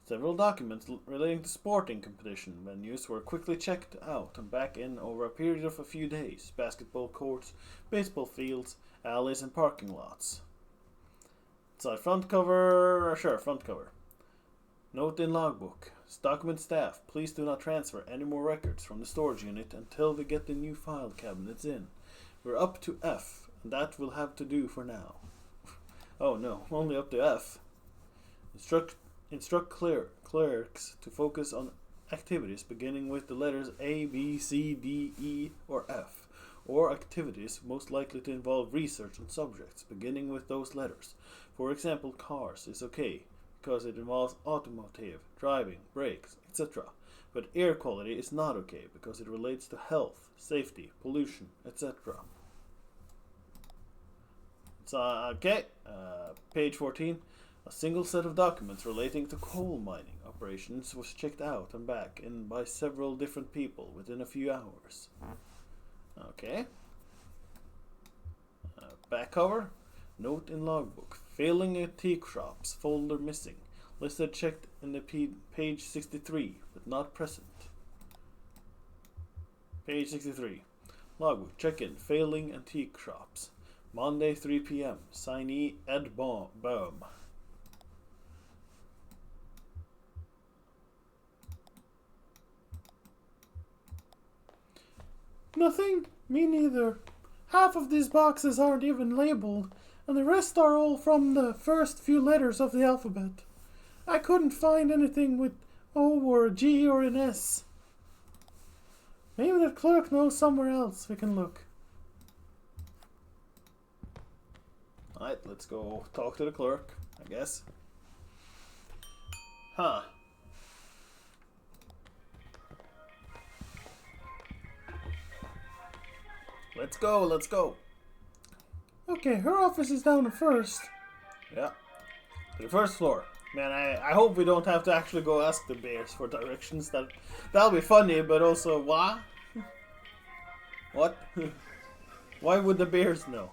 Several documents relating to sporting competition venues were quickly checked out and back in over a period of a few days. Basketball courts, baseball fields, alleys, and parking lots. Inside front cover, sure, front cover. Note in logbook. Document staff, please do not transfer any more records from the storage unit until we get the new file cabinets in. We're up to F, and that will have to do for now. Oh no, only up to F. Instruct clerks to focus on activities beginning with the letters A, B, C, D, E, or F, or activities most likely to involve research on subjects beginning with those letters. For example, cars is okay. because it involves automotive, driving, brakes, etc. But air quality is not okay because it relates to health, safety, pollution, etc. So, okay, page 14. A single set of documents relating to coal mining operations was checked out and back in by several different people within a few hours. Okay. Back cover. Note in logbook. Failing antique shops. Folder missing. Listed checked in the page 63, but not present. Page 63. Logbook. Check-in. Failing antique shops. Monday 3 p.m. Signee Ed Bohm. Nothing? Me neither. Half of these boxes aren't even labeled, and the rest are all from the first few letters of the alphabet. I couldn't find anything with O or a G or an S. Maybe the clerk knows somewhere else we can look. Alright, let's go talk to the clerk, I guess. Huh. Let's go. Okay, her office is down the first. Yeah. To the first floor. Man, I hope we don't have to actually go ask the bears for directions. That'll be funny, but also, why? What? Why would the bears know?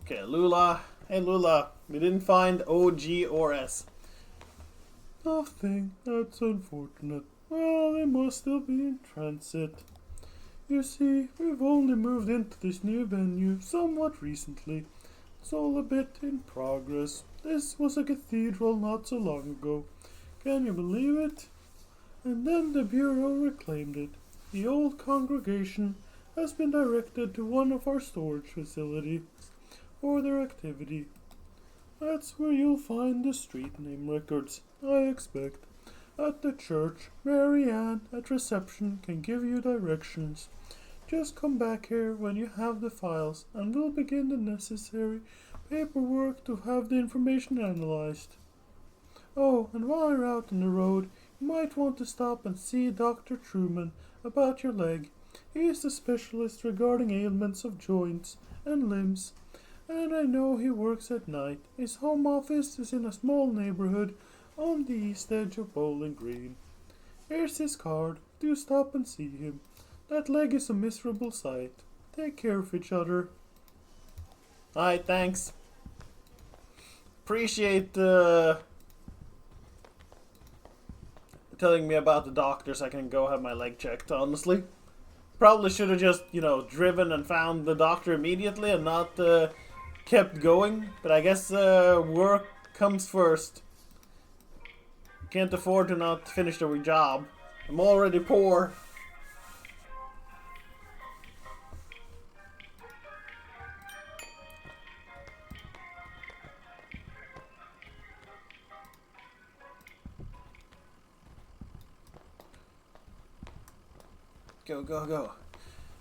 Okay, Lula. Hey, Lula. We didn't find O, G, or S. Nothing. That's unfortunate. Well, they must still be in transit. You see, we've only moved into this new venue somewhat recently. It's all a bit in progress. This was a cathedral not so long ago. Can you believe it? And then the Bureau reclaimed it. The old congregation has been directed to one of our storage facilities for their activity. That's where you'll find the street name records, I expect. At the church, Mary Ann at reception can give you directions. Just come back here when you have the files and we'll begin the necessary paperwork to have the information analyzed. Oh, and while you're out on the road, you might want to stop and see Dr. Truman about your leg. He is the specialist regarding ailments of joints and limbs. And I know he works at night. His home office is in a small neighborhood on the east edge of Bowling Green. Here's his card. Do stop and see him. That leg is a miserable sight. Take care of each other. Alright, thanks. Appreciate telling me about the doctor so I can go have my leg checked, honestly. Probably should have just, driven and found the doctor immediately and not kept going. But I guess work comes first. Can't afford to not finish the job. I'm already poor. Go.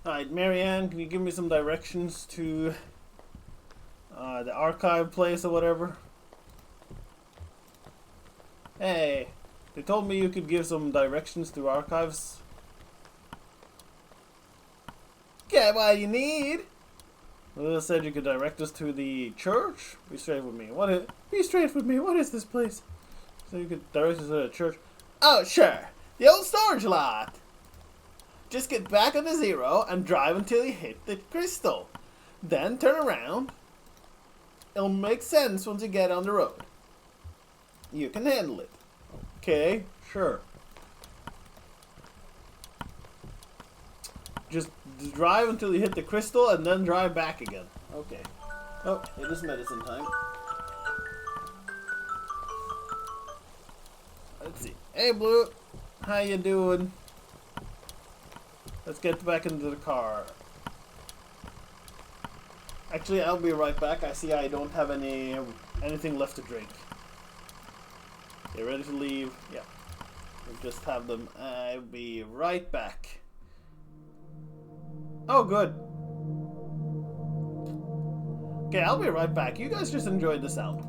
Alright, Marianne, can you give me some directions to the archive place or whatever? Hey, they told me you could give some directions to archives. Get what you need. Well, they said you could direct us to the church. Be straight with me. Be straight with me. What is this place? So you could direct us to the church. Oh, sure. The old storage lot. Just get back on the zero and drive until you hit the crystal. Then turn around. It'll make sense once you get on the road. You can handle it. Okay, sure. Just drive until you hit the crystal and then drive back again. Okay. Oh, it is medicine time. Let's see. Hey, Blue. How you doing? Let's get back into the car. Actually, I'll be right back. I see I don't have anything left to drink. They're ready to leave. Yeah. We'll just have them. I'll be right back. Oh, good. Okay, I'll be right back. You guys just enjoyed the sound.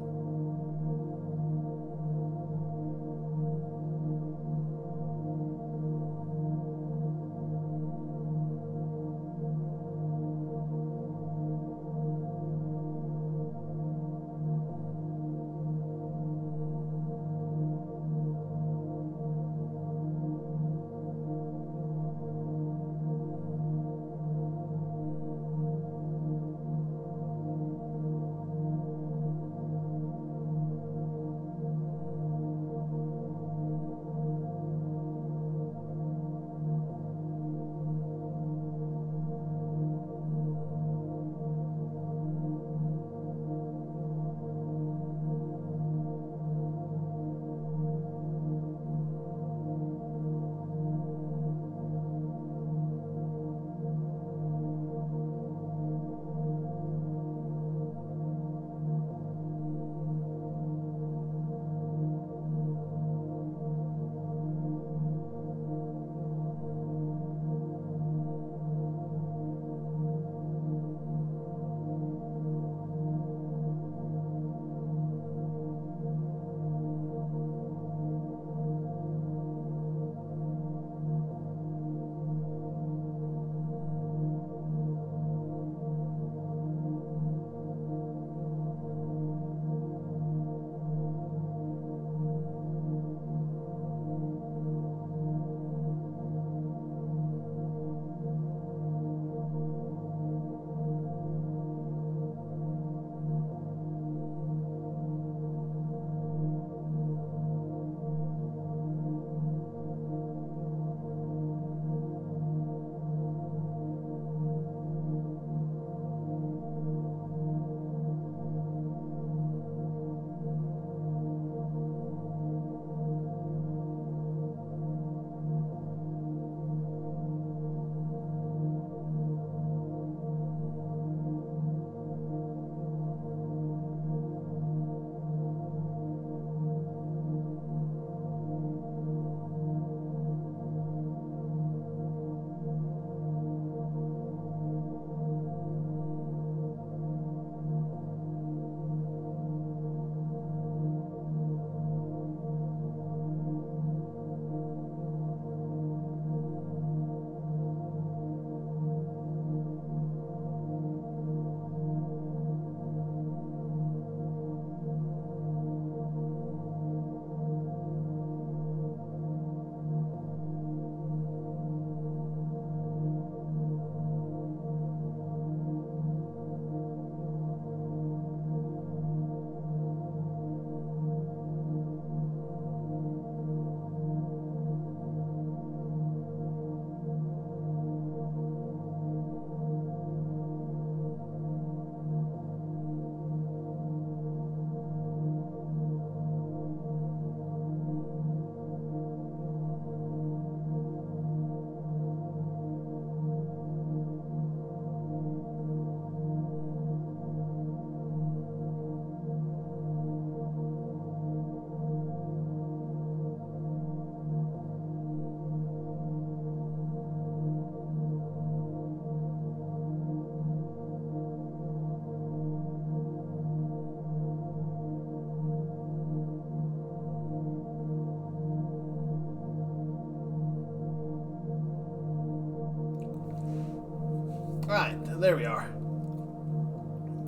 Right, there we are.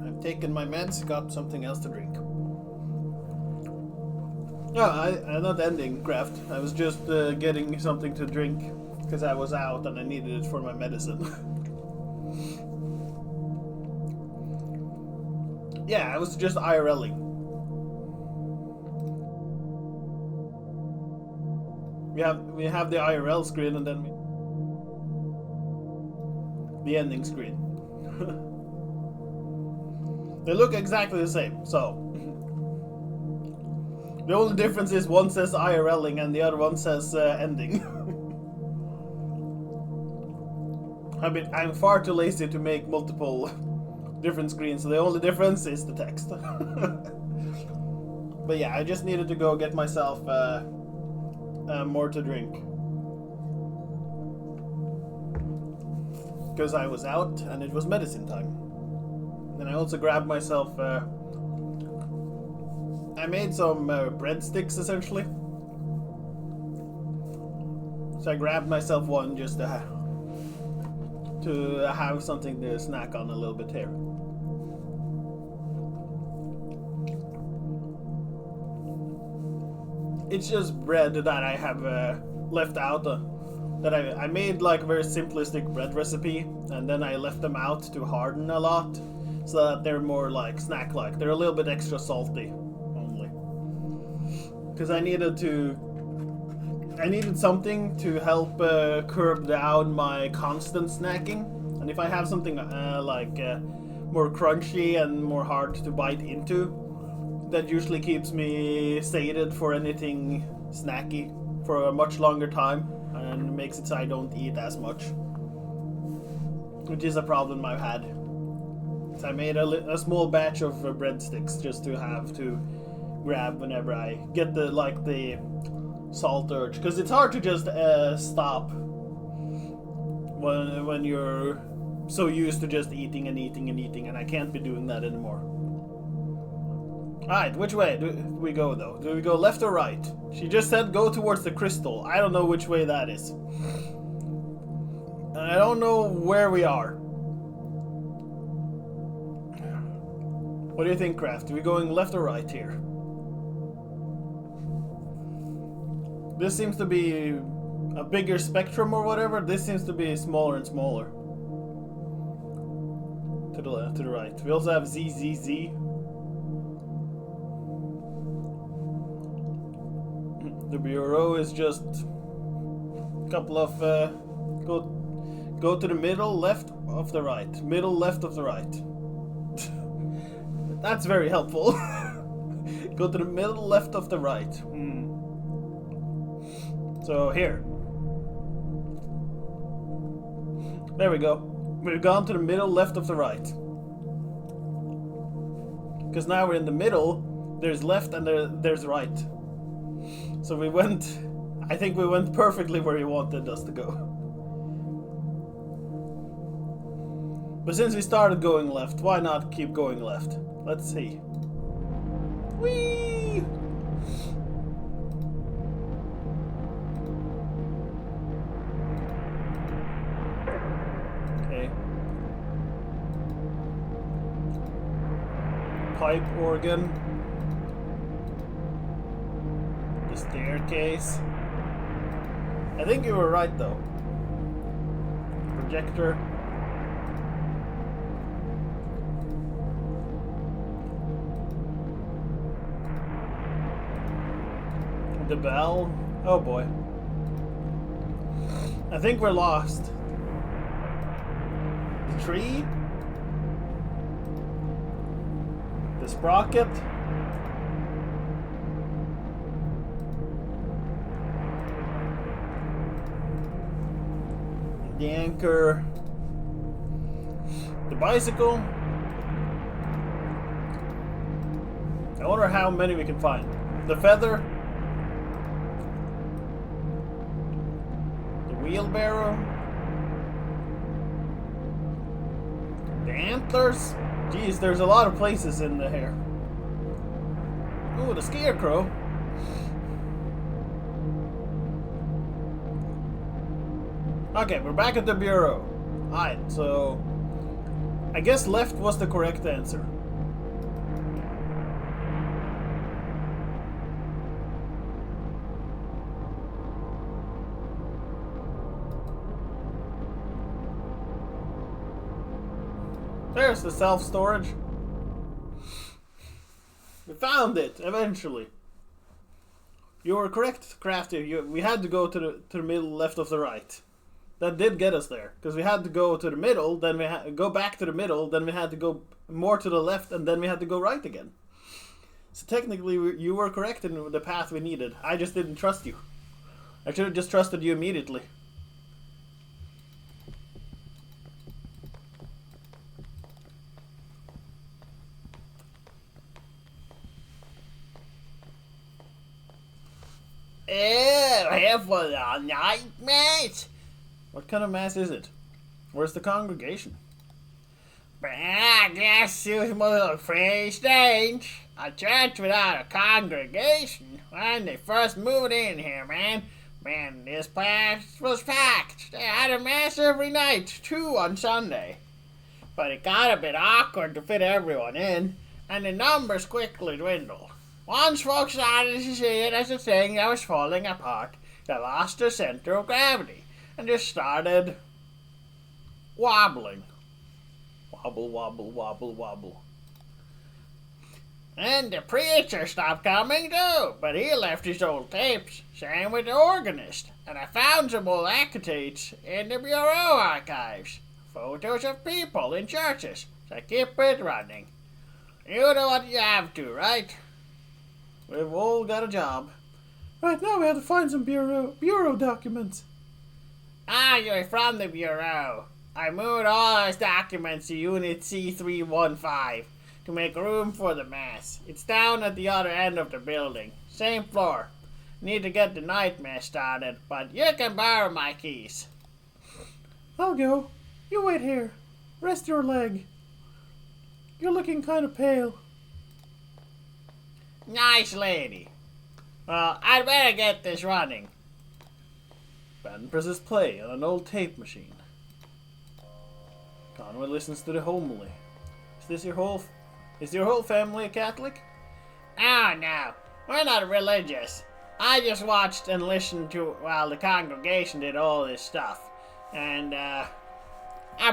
I've taken my meds, got something else to drink. No, I'm not ending craft. I was just getting something to drink because I was out and I needed it for my medicine. Yeah, I was just IRLing. We have the IRL screen and then the ending screen. They look exactly the same, so the only difference is one says IRLing and the other one says ending. I'm far too lazy to make multiple different screens, so the only difference is the text. But yeah, I just needed to go get myself more to drink. because I was out and it was medicine time. And I also grabbed myself. I made some breadsticks essentially. So I grabbed myself one just to have something to snack on a little bit here. It's just bread that I have left out. That I made like a very simplistic bread recipe, and then I left them out to harden a lot, so that they're more like snack-like. They're a little bit extra salty, only. Because I needed something to help curb down my constant snacking. And if I have something more crunchy and more hard to bite into, that usually keeps me sated for anything snacky for a much longer time, and makes it so I don't eat as much, which is a problem I've had. So I made a small batch of breadsticks just to have to grab whenever I get the salt urge, because it's hard to just stop when you're so used to just eating and eating and eating, and I can't be doing that anymore. Alright, which way do we go though? Do we go left or right? She just said go towards the crystal. I don't know which way that is. And I don't know where we are. What do you think, Kraft? Are we going left or right here? This seems to be a bigger spectrum or whatever. This seems to be smaller and smaller. To the left, to the right. We also have ZZZ. The bureau is just a couple of go to the middle left of the right. Middle left of the right. That's very helpful. Go to the middle left of the right. So here. There we go. We've gone to the middle left of the right. Because now we're in the middle, there's left and there's right. So we went, I think we went perfectly where he wanted us to go. But since we started going left, why not keep going left? Let's see. Whee! Okay. Pipe organ. The staircase. I think you were right though. Projector. The bell. Oh boy. I think we're lost. The tree. The sprocket. The anchor. The bicycle. I wonder how many we can find. The feather. Wheelbarrow. The antlers. Geez, there's a lot of places in the hair. Ooh, the scarecrow. Okay, we're back at the bureau. Alright, so I guess left was the correct answer. There's the self-storage. We found it eventually. You were correct, Crafty. We had to go to the middle, left of the right. That did get us there, because we had to go to the middle, then we had to go back to the middle, then we had to go more to the left, and then we had to go right again. So technically, you were correct in the path we needed. I just didn't trust you. I should have just trusted you immediately. Oh, have a night, mate. What kind of mass is it? Where's the congregation? But I guess it must look pretty strange. A church without a congregation. When they first moved in here, man, this place was packed. They had a mass every night, 2 on Sunday. But it got a bit awkward to fit everyone in, and the numbers quickly dwindled. Once folks started to see it as a thing that was falling apart, they lost their center of gravity and just started wobbling. Wobble, wobble, wobble, wobble. And the preacher stopped coming too, but he left his old tapes. Same with the organist. And I found some old acetates in the Bureau archives. Photos of people in churches. So keep it running. You know what you have to, right? We've all got a job. Right now we have to find some Bureau documents. Ah, you're from the Bureau. I moved all those documents to Unit C315 to make room for the mass. It's down at the other end of the building. Same floor. Need to get the night mass started, but you can borrow my keys. I'll go. You wait here. Rest your leg. You're looking kind of pale. Nice lady. Well, I'd better get this running. Ben presses play on an old tape machine. Conway listens to the homily. Is your whole family a Catholic? Oh no, we're not religious. I just watched and listened to while the congregation did all this stuff. And I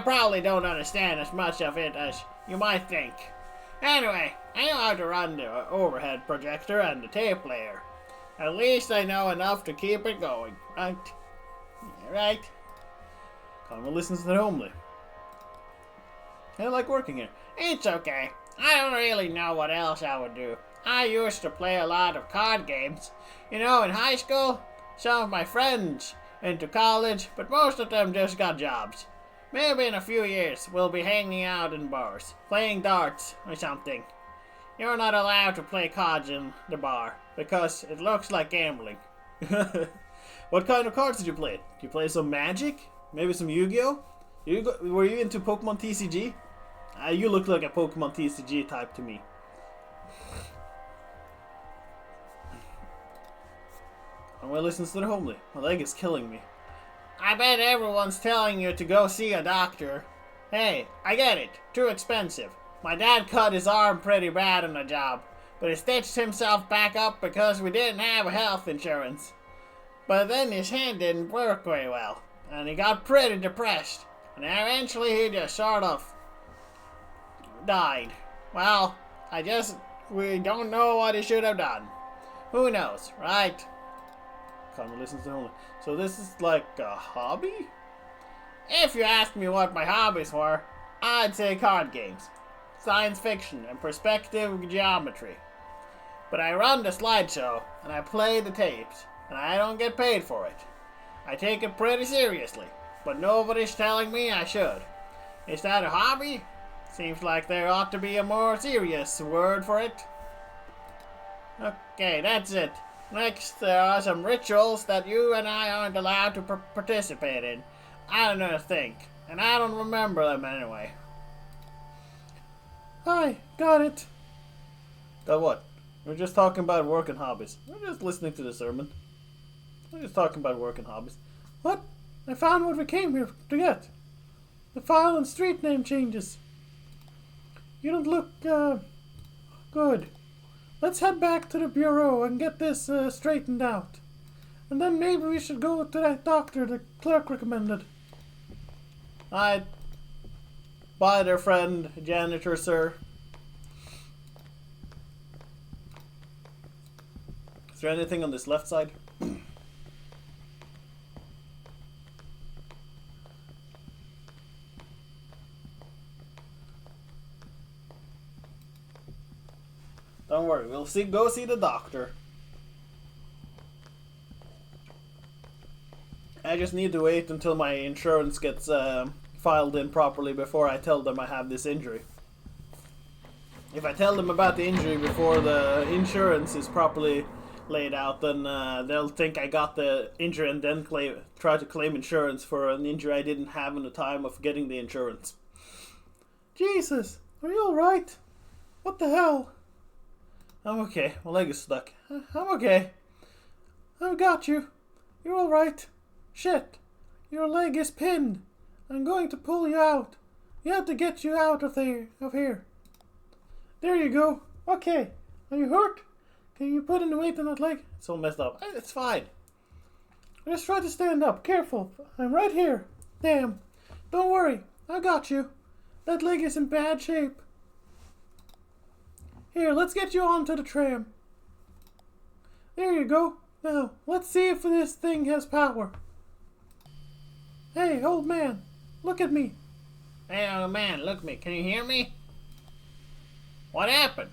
probably don't understand as much of it as you might think. Anyway, I know how to run the overhead projector and the tape player. At least I know enough to keep it going, right? Yeah, right? Conway listens to the homily. I like working here. It's okay. I don't really know what else I would do. I used to play a lot of card games. You know, in high school, some of my friends went to college, but most of them just got jobs. Maybe in a few years, we'll be hanging out in bars, playing darts or something. You're not allowed to play cards in the bar, because it looks like gambling. What kind of cards did you play? Did you play some Magic? Maybe some Yu-Gi-Oh? Were you into Pokemon TCG? You look like a Pokemon TCG type to me. Conway listens to the homily. My leg is killing me. I bet everyone's telling you to go see a doctor. Hey, I get it. Too expensive. My dad cut his arm pretty bad on a job, but he stitched himself back up because we didn't have health insurance. But then his hand didn't work very well, and he got pretty depressed. And eventually he just sort of died. Well, we don't know what he should have done. Who knows, right? Conway listens to the homily. So this is like a hobby? If you asked me what my hobbies were, I'd say card games, science fiction, and perspective geometry. But I run the slideshow, and I play the tapes, and I don't get paid for it. I take it pretty seriously, but nobody's telling me I should. Is that a hobby? Seems like there ought to be a more serious word for it. Okay, that's it. Next, there are some rituals that you and I aren't allowed to participate in. I don't know to think, and I don't remember them anyway. Hi, got it. Got what? We're just talking about work and hobbies. We're just listening to the sermon. We're just talking about work and hobbies. What? I found what we came here to get. The file and street name changes. You don't look, good. Let's head back to the bureau and get this straightened out. And then maybe we should go to that doctor the clerk recommended. Alright. Bye there, friend, janitor, sir. Is there anything on this left side? Don't worry, we'll go see the doctor. I just need to wait until my insurance gets filed in properly before I tell them I have this injury. If I tell them about the injury before the insurance is properly laid out, then they'll think I got the injury and then try to claim insurance for an injury I didn't have in the time of getting the insurance. Jesus, are you alright? What the hell? I'm okay. My leg is stuck. I'm okay. I've got you. You're alright. Shit, your leg is pinned. I'm going to pull you out. You have to get you out of here. There you go. Okay, are you hurt? Can you put any weight on that leg? It's all messed up. It's fine. Just try to stand up. Careful. I'm right here. Damn. Don't worry. I got you. That leg is in bad shape. Here, let's get you onto the tram. There you go. Now, let's see if this thing has power. Hey, old man. Look at me. Hey, old man, look at me. Can you hear me? What happened?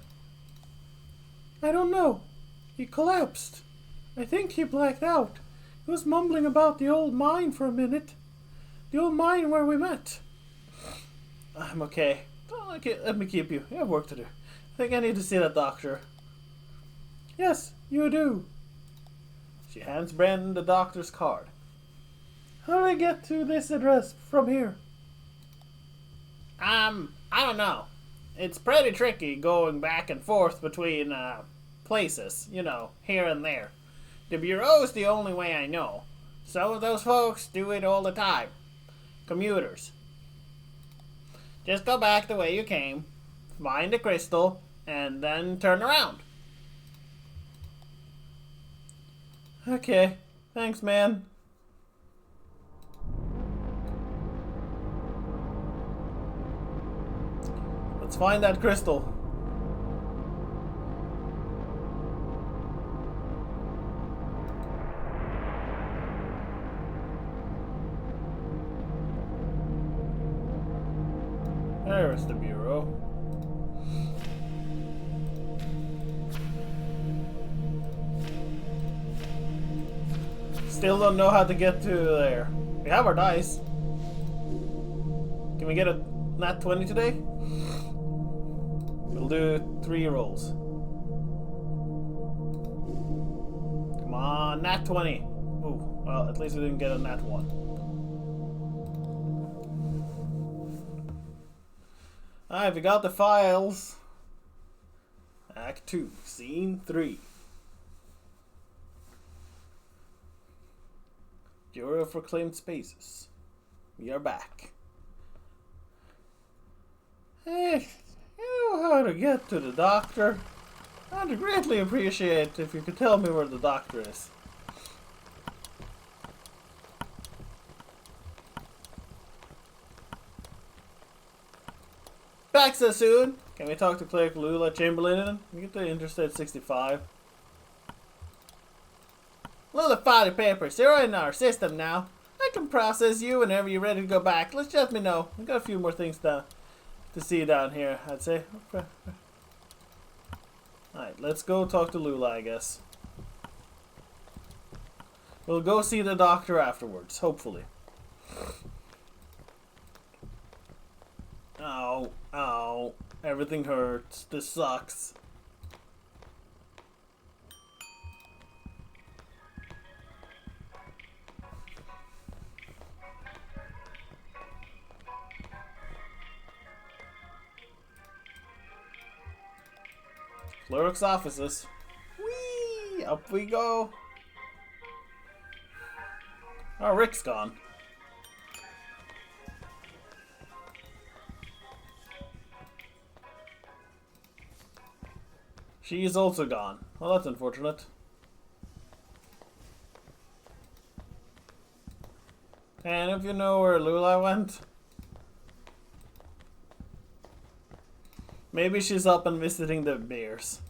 I don't know. He collapsed. I think he blacked out. He was mumbling about the old mine for a minute. The old mine where we met. I'm okay. Let me keep you. You have work to do. I think I need to see that doctor. Yes, you do. She hands Brandon the doctor's card. How do I get to this address from here? I don't know. It's pretty tricky going back and forth between, places, you know, here and there. The Bureau's the only way I know. Some of those folks do it all the time. Commuters. Just go back the way you came, find the crystal, and then turn around. Okay. Thanks, man. Let's find that crystal. There's the Bureau. Still don't know how to get to there. We have our dice. Can we get a nat 20 today? We'll do 3 rolls. Come on, nat 20. Ooh, well, at least we didn't get a nat 1. Alright, we got the files. Act 2, Scene 3. Bureau for Claimed Spaces. We are back. Hey, you know how to get to the doctor? I'd greatly appreciate if you could tell me where the doctor is. Back so soon. Can we talk to Clerk Lula Chamberlain? We get to Interstate 65. Lula filed your papers. They're in our system now. I can process you whenever you're ready to go back. Let's let me know. We got a few more things to see down here, I'd say. Okay. Alright, let's go talk to Lula, I guess. We'll go see the doctor afterwards, hopefully. Ow, ow. Everything hurts. This sucks. Clerk's offices. Whee! Up we go. Oh, Rick's gone. She is also gone. Well, that's unfortunate. And if you know where Lula went, maybe she's up and visiting the bears.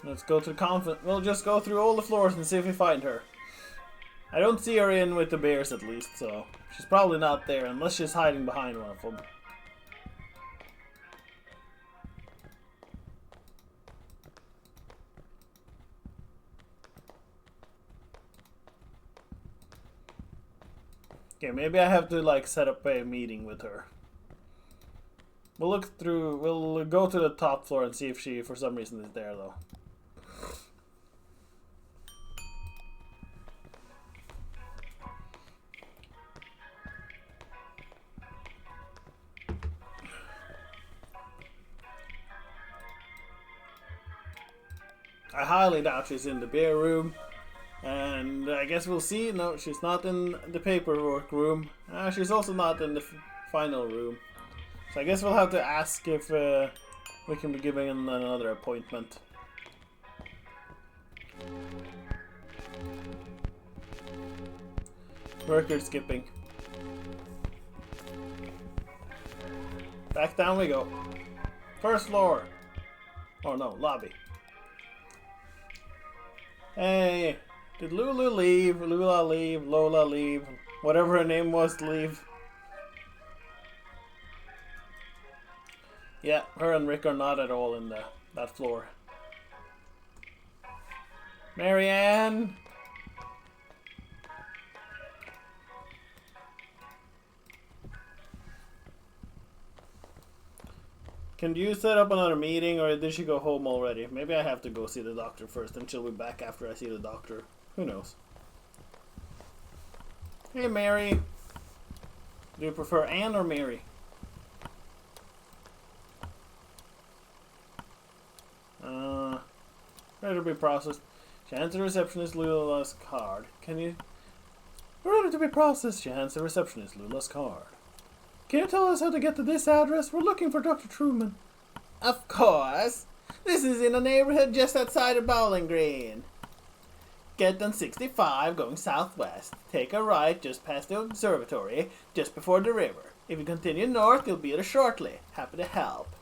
Let's go to the convent. We'll just go through all the floors and see if we find her. I don't see her in with the bears at least, so she's probably not there unless she's hiding behind one of them. Okay, maybe I have to like set up a meeting with her. We'll look through. We'll go to the top floor and see if she, for some reason, is there though. I highly doubt she's in the beer room. And I guess we'll see. No, she's not in the paperwork room. She's also not in the final room. So I guess we'll have to ask if we can be given another appointment. Record skipping. Back down we go. First floor. Oh no, lobby. Hey, did Lulu leave? Lula leave? Lola leave? Whatever her name was, leave. Yeah, her and Rick are not at all in that floor. Marianne! Can you set up another meeting, or did she go home already? Maybe I have to go see the doctor first, and she'll be back after I see the doctor. Who knows? Hey, Mary. Do you prefer Anne or Mary? Ready to be processed. She hands the receptionist Lula's card. Can you... Ready to be processed. She hands the receptionist Lula's card. Can you tell us how to get to this address? We're looking for Dr. Truman. Of course. This is in a neighborhood just outside of Bowling Green. Get on 65 going southwest. Take a right just past the observatory, just before the river. If you continue north, you'll be there shortly. Happy to help.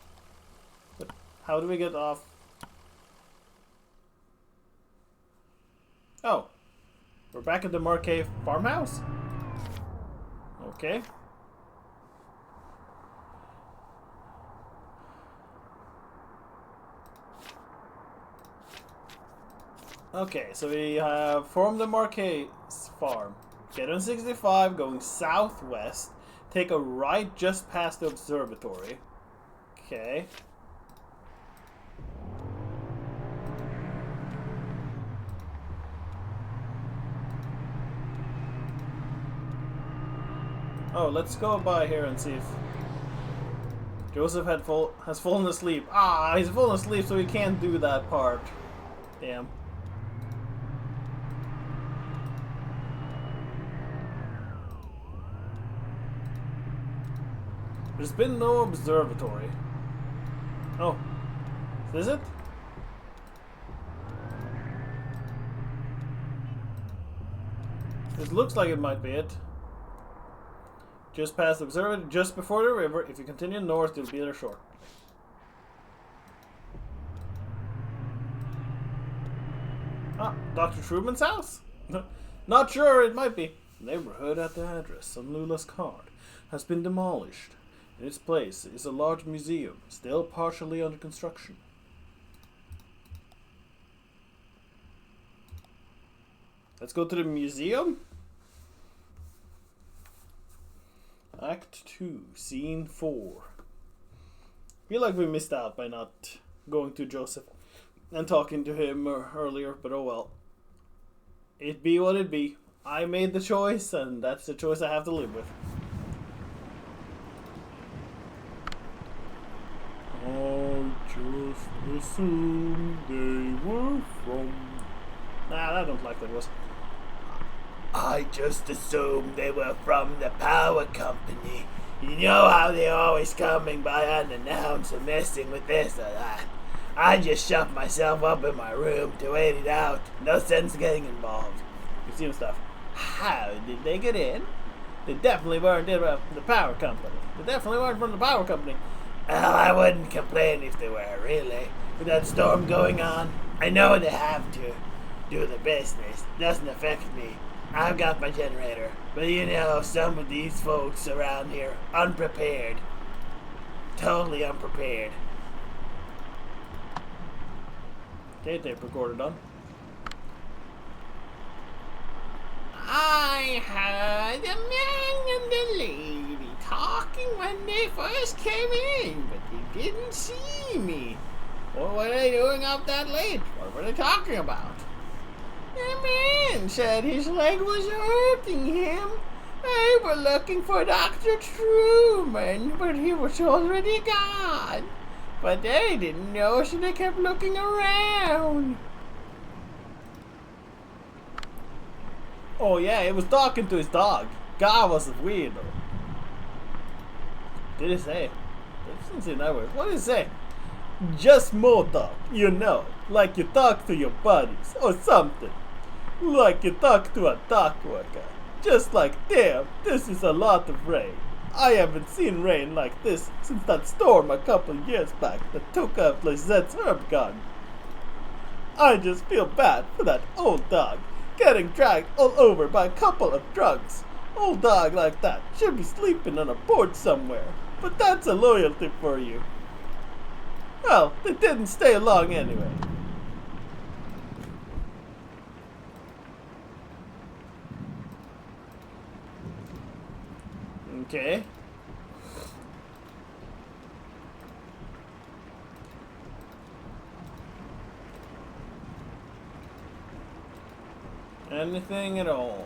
But how do we get off? Oh. We're back at the Marquet farmhouse? Okay. Okay, so we have formed the Marquet farm. Get on 65, going southwest. Take a right just past the observatory. Okay. Oh, let's go by here and see if Joseph has fallen asleep. Ah, he's fallen asleep, so he can't do that part. Damn. There's been no observatory. Oh, is this it? This looks like it might be it. Just past the observatory, just before the river. If you continue north, you'll be there short. Ah, Dr. Truman's house? Not sure, it might be. Neighborhood at the address on Lula's card has been demolished. In its place is a large museum, still partially under construction. Let's go to the museum. Act 2, Scene 4. I feel like we missed out by not going to Joseph and talking to him earlier, but oh well. It be what it be. I made the choice, and that's the choice I have to live with. I just assumed they were from... Nah, I don't like that voice. I just assumed they were from the power company. You know how they're always coming by unannounced and messing with this or that. I just shut myself up in my room to wait it out. No sense getting involved. Museum stuff. How did they get in? They definitely weren't in the power company. They definitely weren't from the power company. Well, I wouldn't complain if they were, really. With that storm going on, I know they have to do the business. Doesn't affect me. I've got my generator. But you know, some of these folks around here, unprepared. Totally unprepared. Okay, tape recorder done. I heard the man and the lady talking when they first came in, but they didn't see me. What were they doing up that late? What were they talking about? The man said his leg was hurting him. They were looking for Dr. Truman, but he was already gone. But they didn't know, so they kept looking around. Oh yeah, he was talking to his dog. God was a weirdo. Did he say? Doesn't say that word. What did he say? Just more talk, you know. Like you talk to your buddies or something. Like you talk to a dock worker. Just like, damn, this is a lot of rain. I haven't seen rain like this since that storm a couple years back that took out Lizette's herb garden. I just feel bad for that old dog getting dragged all over by a couple of drunks. Old dog like that should be sleeping on a board somewhere, but that's a loyalty for you. Well, they didn't stay long anyway. Okay. Anything at all.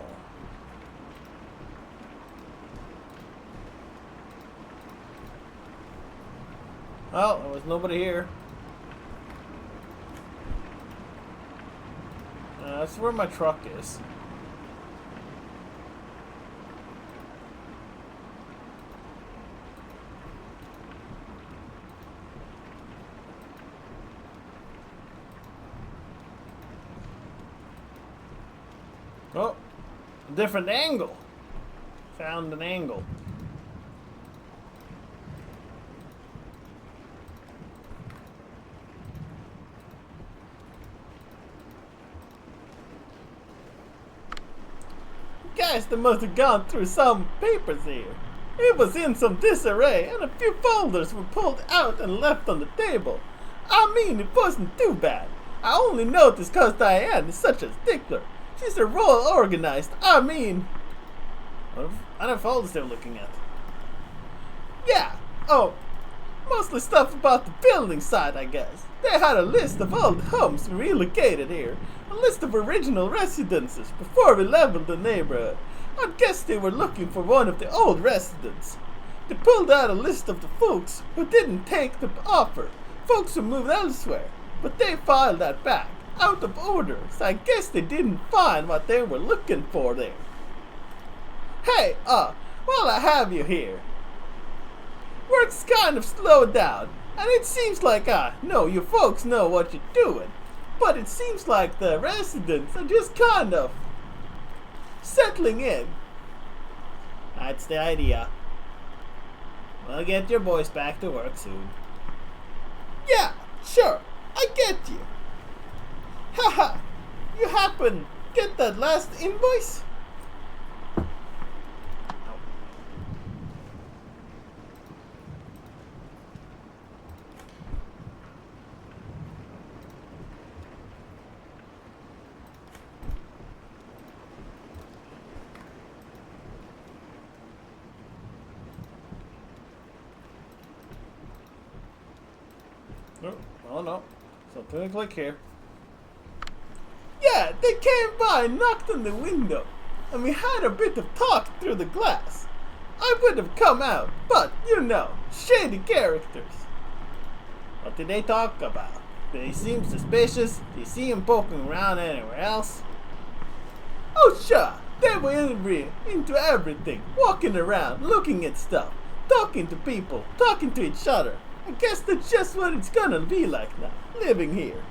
Well, there was nobody here. That's where my truck is. Oh, a different angle. Found an angle. Guys, they must have gone through some papers here. It was in some disarray, and a few folders were pulled out and left on the table. I mean, it wasn't too bad. I only noticed because Diane is such a stickler. She's a royal organized. I mean, what other folders they were looking at? Yeah. Oh, mostly stuff about the building site, I guess. They had a list of old homes we relocated here. A list of original residences before we leveled the neighborhood. I guess they were looking for one of the old residents. They pulled out a list of the folks who didn't take the offer. Folks who moved elsewhere. But they filed that back. Out of order, so I guess they didn't find what they were looking for there. Hey, while I have you here, work's kind of slowed down, and it seems like know you folks know what you're doing, but it seems like the residents are just kind of settling in. That's the idea. We'll get your boys back to work soon. Yeah, sure, I get you. Haha, you happen get that last invoice? Oh no, something to click here. Yeah, they came by and knocked on the window, and we had a bit of talk through the glass. I would have come out, but, you know, shady characters. What did they talk about? Did they seem suspicious? Did you see him poking around anywhere else? Oh, sure. They were into everything, walking around, looking at stuff, talking to people, talking to each other. I guess that's just what it's gonna be like now, living here.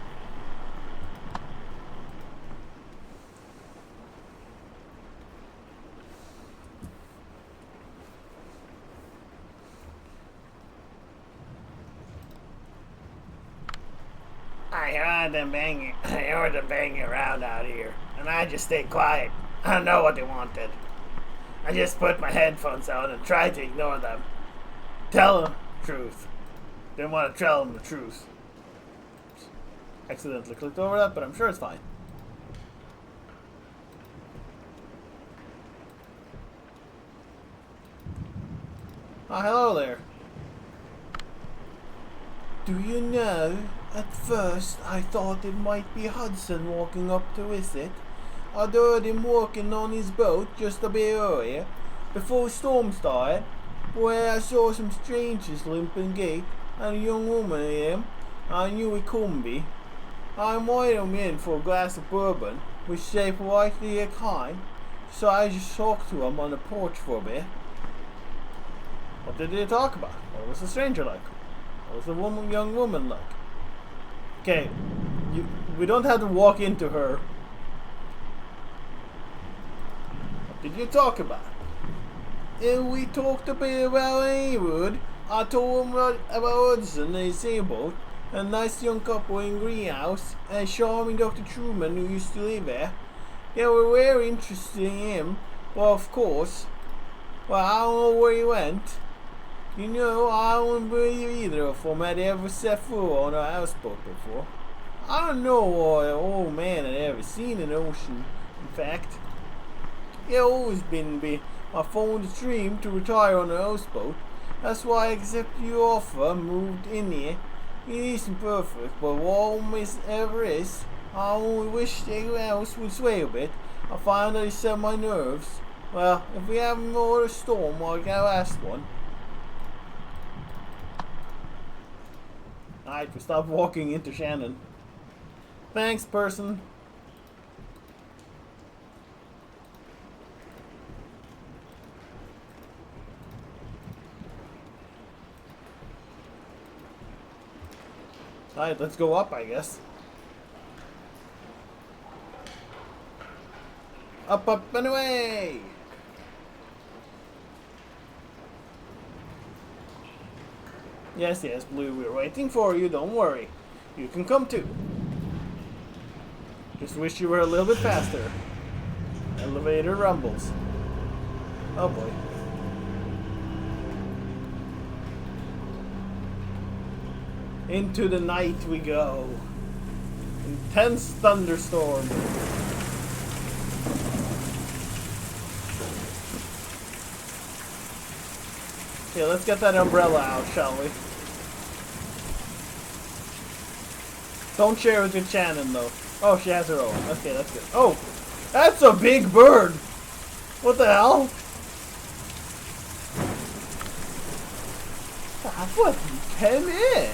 I heard them banging around out here, and I just stayed quiet. I don't know what they wanted. I just put my headphones on and tried to ignore them. Tell them the truth. Didn't want to tell them the truth. Accidentally clicked over that, but I'm sure it's fine. Ah, hello there. Do you know, at first I thought it might be Hudson walking up to visit. I'd heard him walking on his boat just a bit earlier, before the storm started, where I saw some strangers limping gait and a young woman with him. I knew it couldn't be. I invited him in for a glass of bourbon, which they politely declined, so I just talked to him on the porch for a bit. What did they talk about? What was the stranger like? What was the young woman like? Okay, we don't have to walk into her. What did you talk about? And we talked a bit about Haywood. I told him about Hudson and his sailboat, a nice young couple in greenhouse, and a charming Dr. Truman who used to live there. They were very interested in him, but of course, well, I don't know where he went. You know, I don't believe either of them had ever set foot on a houseboat before. I don't know what an old man had ever seen an ocean, in fact. It always been my fondest dream to retire on a houseboat. That's why I accepted your offer and moved in here. It isn't perfect, but warm as ever is. I only wish the house would sway a bit. I find that it set my nerves. Well, if we have more storm, I'll get last one. Alright, we stopped walking into Shannon. Thanks, person. Alright, let's go up, I guess. Up, up, and away! Yes, yes, Blue, we're waiting for you, don't worry. You can come too. Just wish you were a little bit faster. Elevator rumbles. Oh boy. Into the night we go. Intense thunderstorm. Okay, let's get that umbrella out, shall we? Don't share with your Shannon, though. Oh, she has her own. Okay, that's good. Oh, that's a big bird! What the hell? That's what you came in.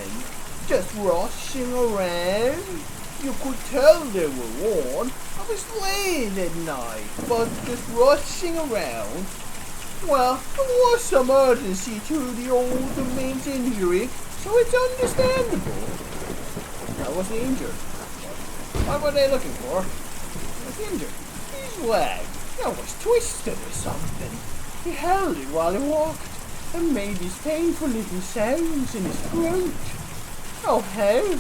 Just rushing around. You could tell they were worn. I was late at night, but just rushing around. Well, there was some urgency to the old man's injury, so it's understandable. I wasn't injured. What were they looking for? I was injured. His leg, it was twisted or something. He held it while he walked, and made these painful little sounds in his throat. Oh, how?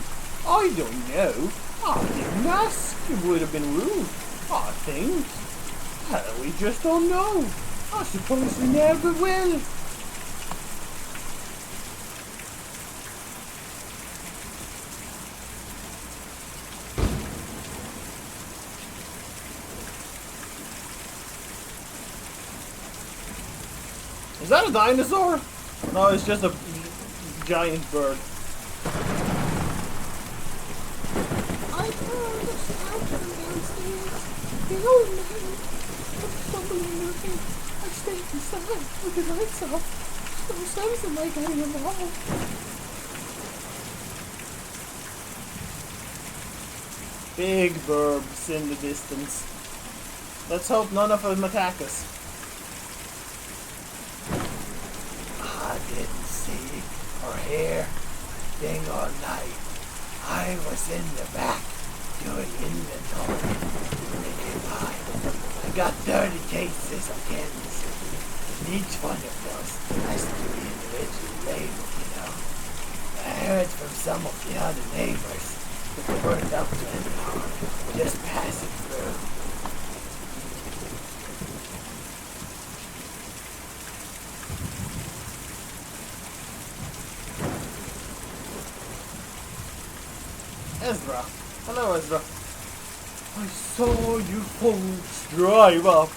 I don't know. I didn't ask. It would have been rude, I think. Hell, we just don't know. I suppose we never will. Is that a dinosaur? No, it's just a giant bird. I heard a shout from downstairs. The old man was stumbling looking. I stayed inside with the lights off. No sense in my getting involved. Big burbs in the distance. Let's hope none of them attack us. I didn't see or hear a thing all night. I was in the back doing inventory when they came by. I got 30 cases of cancer, and each one of those has to be individually labeled, you know. I heard from some of the other neighbors that they weren't up to any harm, just passing through. Ezra. Hello, Ezra. I saw you folks drive up.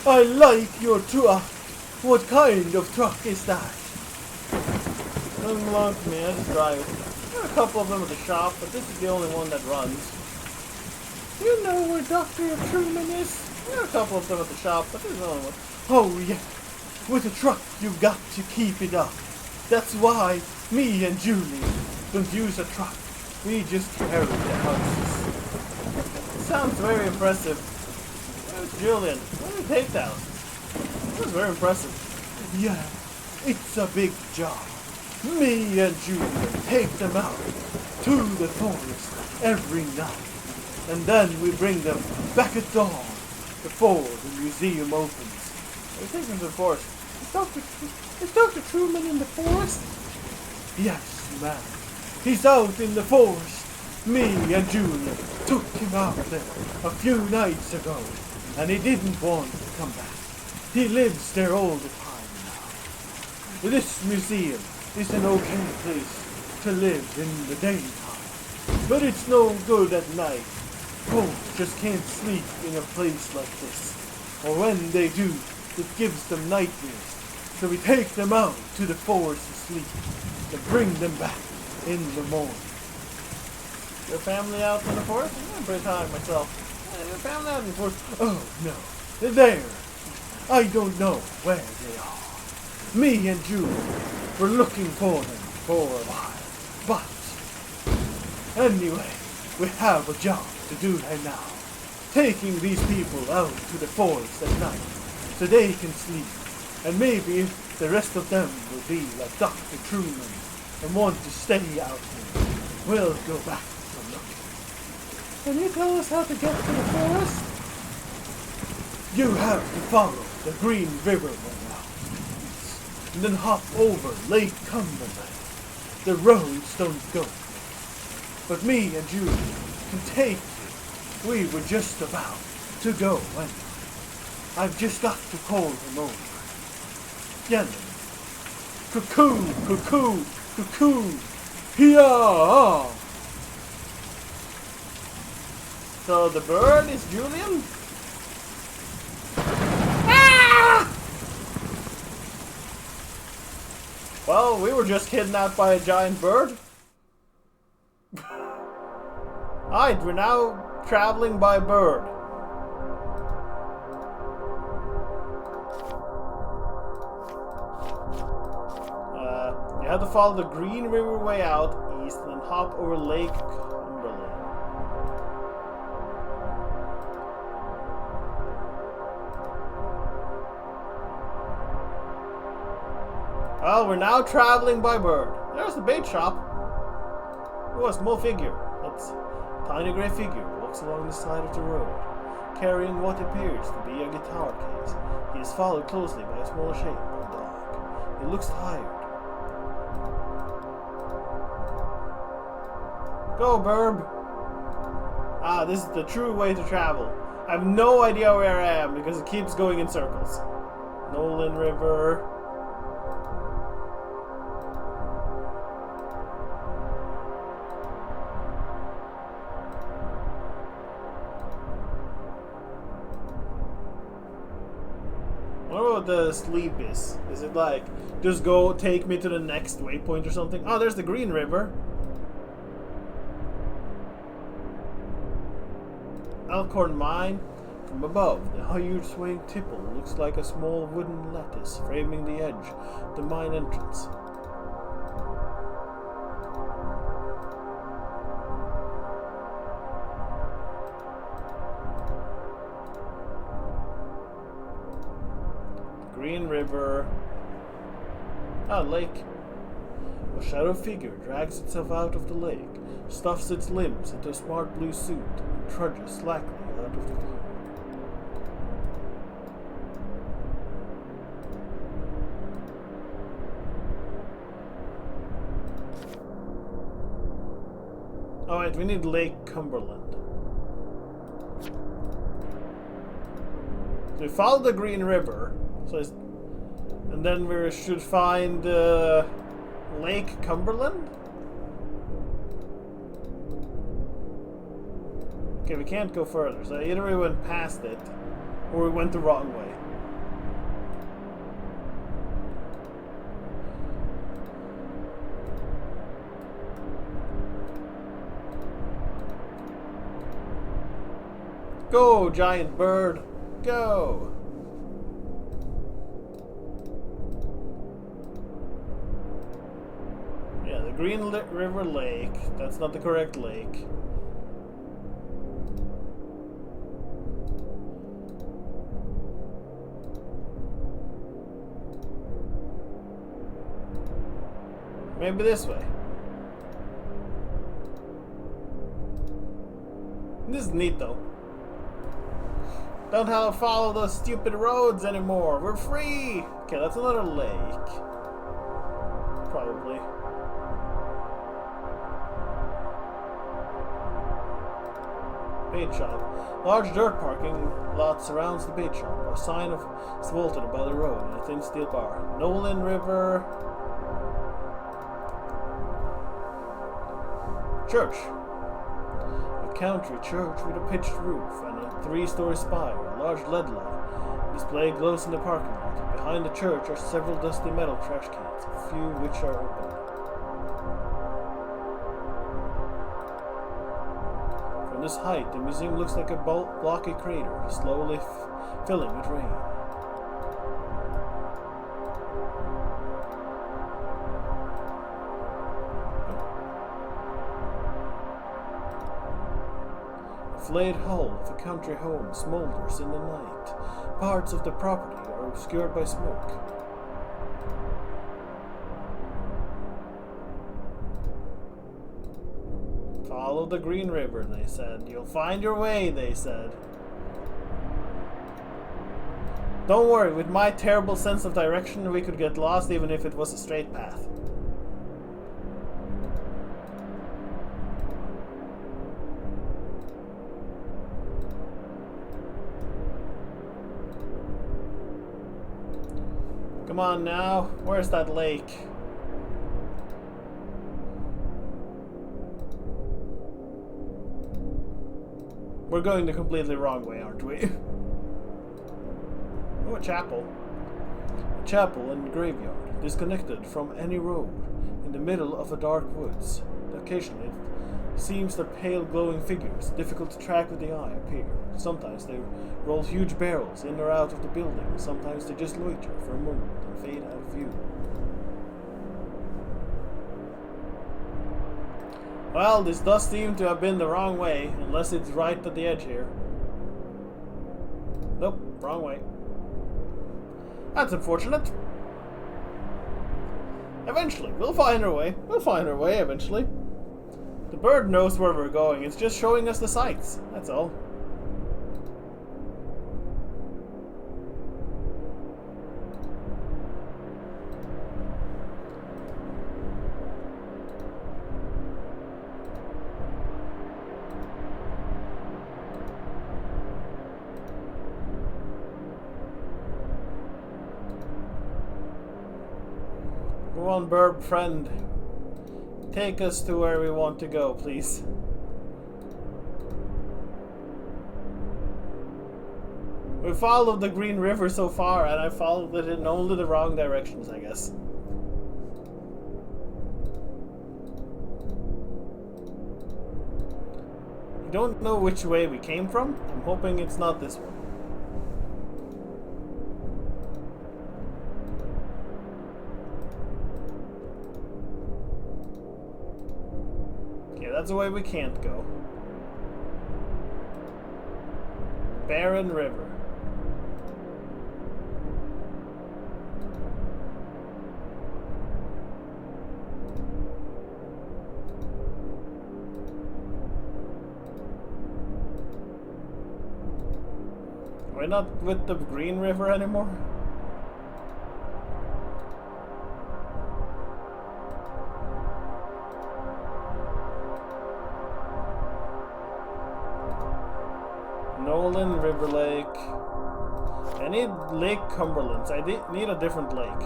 I like your truck. What kind of truck is that? Doesn't belong to me, I just drive it. There are a couple of them at the shop, but this is the only one that runs. You know where Dr. Truman is? There are a couple of them at the shop, but this is the only one. Oh yeah, with a truck you've got to keep it up. That's why me and Julie don't use a truck. We just carry the houses. Sounds very impressive. Where's Julian? Where do you take the houses? This is very impressive. Yeah, it's a big job. Me and Julie take them out to the forest every night. And then we bring them back at dawn before the museum opens. We take them to the forest. Is Dr. Truman in the forest? Yes, ma'am. He's out in the forest. Me and Julie took him out there a few nights ago, and he didn't want to come back. He lives there all the time now. This museum is an okay place to live in the daytime, but it's no good at night. Folks just can't sleep in a place like this, or when they do, it gives them nightmares. So we take them out to the forest to sleep, and bring them back in the morning. Your family out in the forest? I'm pretty tired myself. Your family out in the forest? Oh no, they're there. I don't know where they are. Me and Julie were looking for them for a while, but anyway, we have a job to do right now. Taking these people out to the forest at night so they can sleep. And maybe the rest of them will be like Dr. Truman and want to stay out here. We'll go back and look. Can you tell us how to get to the forest? You have to follow the Green River now, and then hop over Lake Cumberland. The roads don't go there. But me and Julie can take you. We were just about to go anyway. I've just got to call him over. Yelling, cuckoo, cuckoo, cuckoo, hiya! So the bird is Julian? Well, we were just kidnapped by a giant bird. Alright, we're now traveling by bird. You have to follow the Green River way out east and then hop over Lake Cumberland. Well, we're now traveling by bird. There's the bait shop. Oh, a small figure. That's a tiny grey figure walks along the side of the road, carrying what appears to be a guitar case. He is followed closely by a smaller shape, a dog. He looks tired. Go, Burb! Ah, this is the true way to travel. I have no idea where I am because it keeps going in circles. Nolan River. I wonder what the sleep is. Is it like, just go take me to the next waypoint or something? Oh, there's the Green River. Elkhorn Mine. From above, the huge swaying tipple looks like a small wooden lattice framing the edge of the mine entrance. Green River. Ah, lake. A shadow figure drags itself out of the lake, stuffs its limbs into a smart blue suit, and trudges slackly out of the view. Alright, we need Lake Cumberland. So we follow the Green River, and then we should find Lake Cumberland? Okay, we can't go further, so either we went past it, or we went the wrong way. Go, giant bird! Go! Yeah, the Green River Lake. That's not the correct lake. Maybe this way. This is neat though. Don't have to follow those stupid roads anymore. We're free! Okay, that's another lake. Probably. Bait shop. Large dirt parking lot surrounds the bait shop. A sign of is vaulted above the road and a thin steel bar. Nolan River Church. A country church with a pitched roof and a 3-story spire. A large lead light display glows in the parking lot. Behind the church are several dusty metal trash cans, a few which are open. From this height, the museum looks like a blocky crater, slowly filling with rain. The flayed hull of a country home smolders in the night. Parts of the property are obscured by smoke. Follow the Green River, they said. You'll find your way, they said. Don't worry, with my terrible sense of direction, we could get lost even if it was a straight path. Come on now, where's that lake? We're going the completely wrong way, aren't we? Oh, a chapel. A chapel and graveyard, disconnected from any road, in the middle of a dark woods. Occasionally, it seems that pale glowing figures, difficult to track with the eye, appear. Sometimes they roll huge barrels in or out of the building, sometimes they just loiter for a moment and fade out of view. Well, this does seem to have been the wrong way, unless it's right at the edge here. Nope, wrong way. That's unfortunate. Eventually, we'll find our way. We'll find our way eventually. The bird knows where we're going, it's just showing us the sights, that's all. Go on, bird friend. Take us to where we want to go, please. We followed the Green River so far, and I followed it in only the wrong directions, I guess. I don't know which way we came from. I'm hoping it's not this one. That's the way we can't go. Barren River. Are we not with the Green River anymore? Nolan River Lake. I need Lake Cumberland. I need a different lake.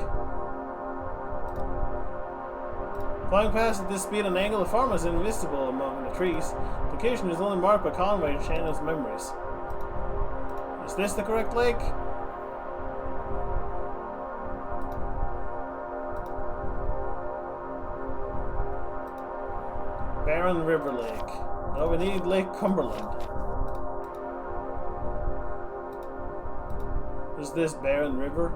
Flying past at this speed and angle, the farm is invisible among the trees. The location is only marked by Conway and Shannon's memories. Is this the correct lake? Barren River Lake. No, we need Lake Cumberland. Just this barren river.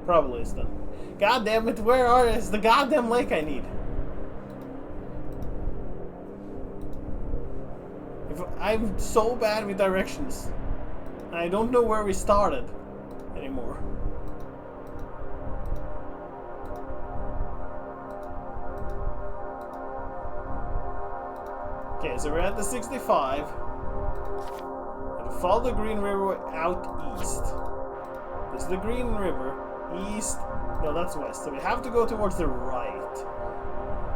Probably is then. God damn it, where is the goddamn lake I need? I'm so bad with directions. I don't know where we started anymore. Okay, so we're at the 65. And follow the Green River out east. This is the Green River. East. No, that's west. So we have to go towards the right.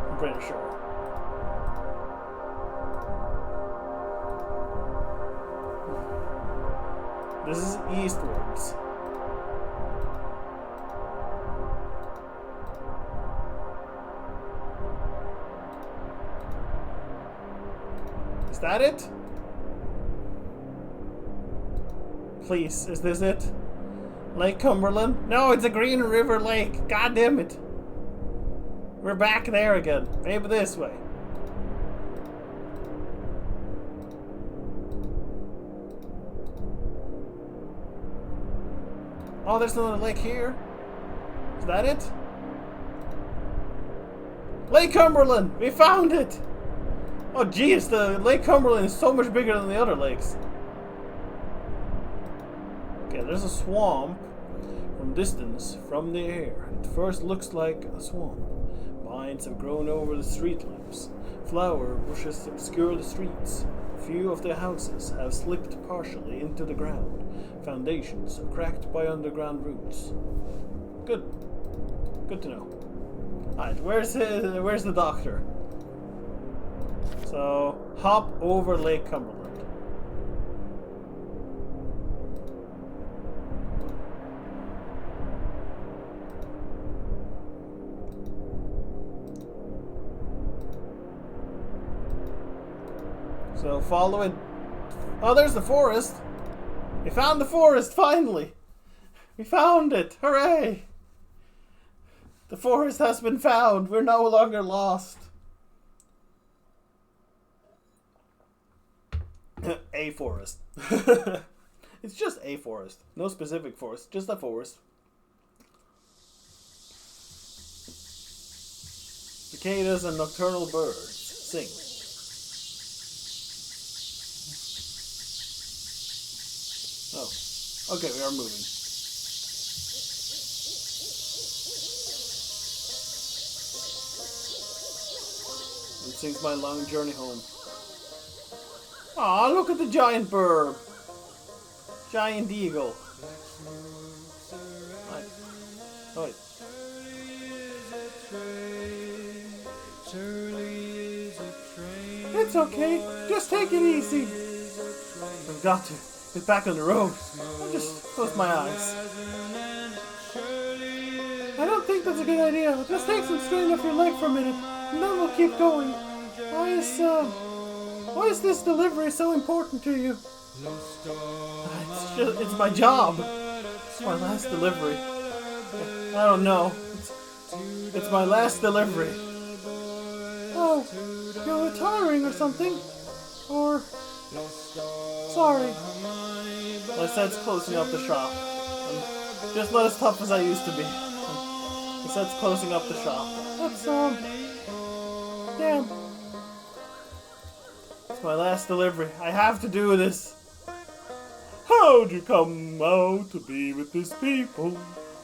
I'm pretty sure. This is eastwards. Is that it? Please, is this it? Lake Cumberland? No, it's a Green River Lake. God damn it. We're back there again. Maybe this way. Oh, there's another lake here. Is that it? Lake Cumberland! We found it! Oh geez, the Lake Cumberland is so much bigger than the other lakes. Okay, there's a swamp from distance, from the air. It first looks like a swamp. Vines have grown over the street lamps. Flower bushes obscure the streets. Few of the houses have slipped partially into the ground. Foundations are cracked by underground roots. Good. Good to know. Alright, where's the doctor? So, hop over Lake Cumberland. So follow it. Oh, there's the forest. We found the forest, finally. We found it. Hooray. The forest has been found. We're no longer lost. A forest. It's just a forest. No specific forest. Just a forest. Cicadas and nocturnal birds sing. Oh, okay, we are moving. It sings my long journey home. Aw, look at the giant bird. Giant eagle. Right. Oh, wait. It's okay. Just take it easy. I've got to get back on the road. I'll just close my eyes. I don't think that's a good idea. Just take some strain off your leg for a minute, and then we'll keep going. Why is this delivery so important to you? It's my job. It's my last delivery. I don't know. It's my last delivery. Oh, you're retiring or something? Or... Sorry. My set's closing up the shop. I'm just not as tough as I used to be. My set's closing up the shop. That's, damn. It's my last delivery. I have to do this. How'd you come out to be with these people?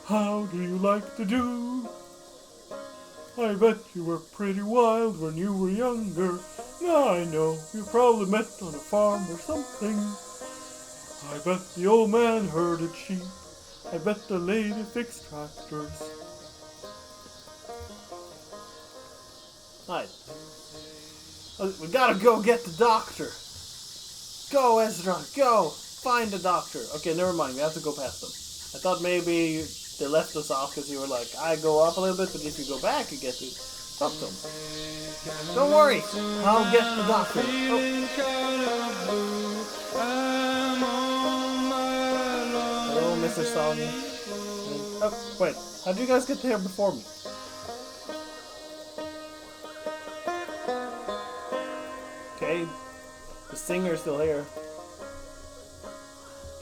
How do you like to do? I bet you were pretty wild when you were younger. Now I know, you probably met on a farm or something. I bet the old man herded sheep. I bet the lady fixed tractors. Alright. We gotta go get the doctor. Go, Ezra, go! Find the doctor. Okay, never mind, we have to go past them. I thought maybe they left us off because you were like, I go up a little bit, but if you go back, you get to talk to them. Don't worry, I'll get the doctor. Hello, Mr. Song. Oh, wait, how did you guys get there before me? singer's still here.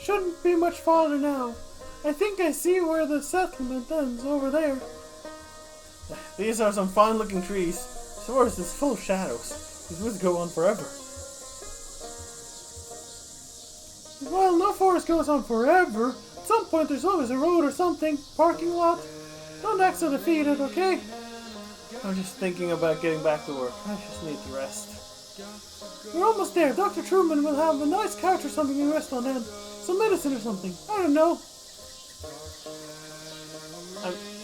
Shouldn't be much farther now. I think I see where the settlement ends over there. These are some fine looking trees. This forest is full of shadows. These woods go on forever. Well, no forest goes on forever. At some point there's always a road or something. Parking lot. Don't act so defeated, okay? I'm just thinking about getting back to work. I just need to rest. We're almost there. Dr. Truman will have a nice couch or something to rest on then. Some medicine or something. I don't know.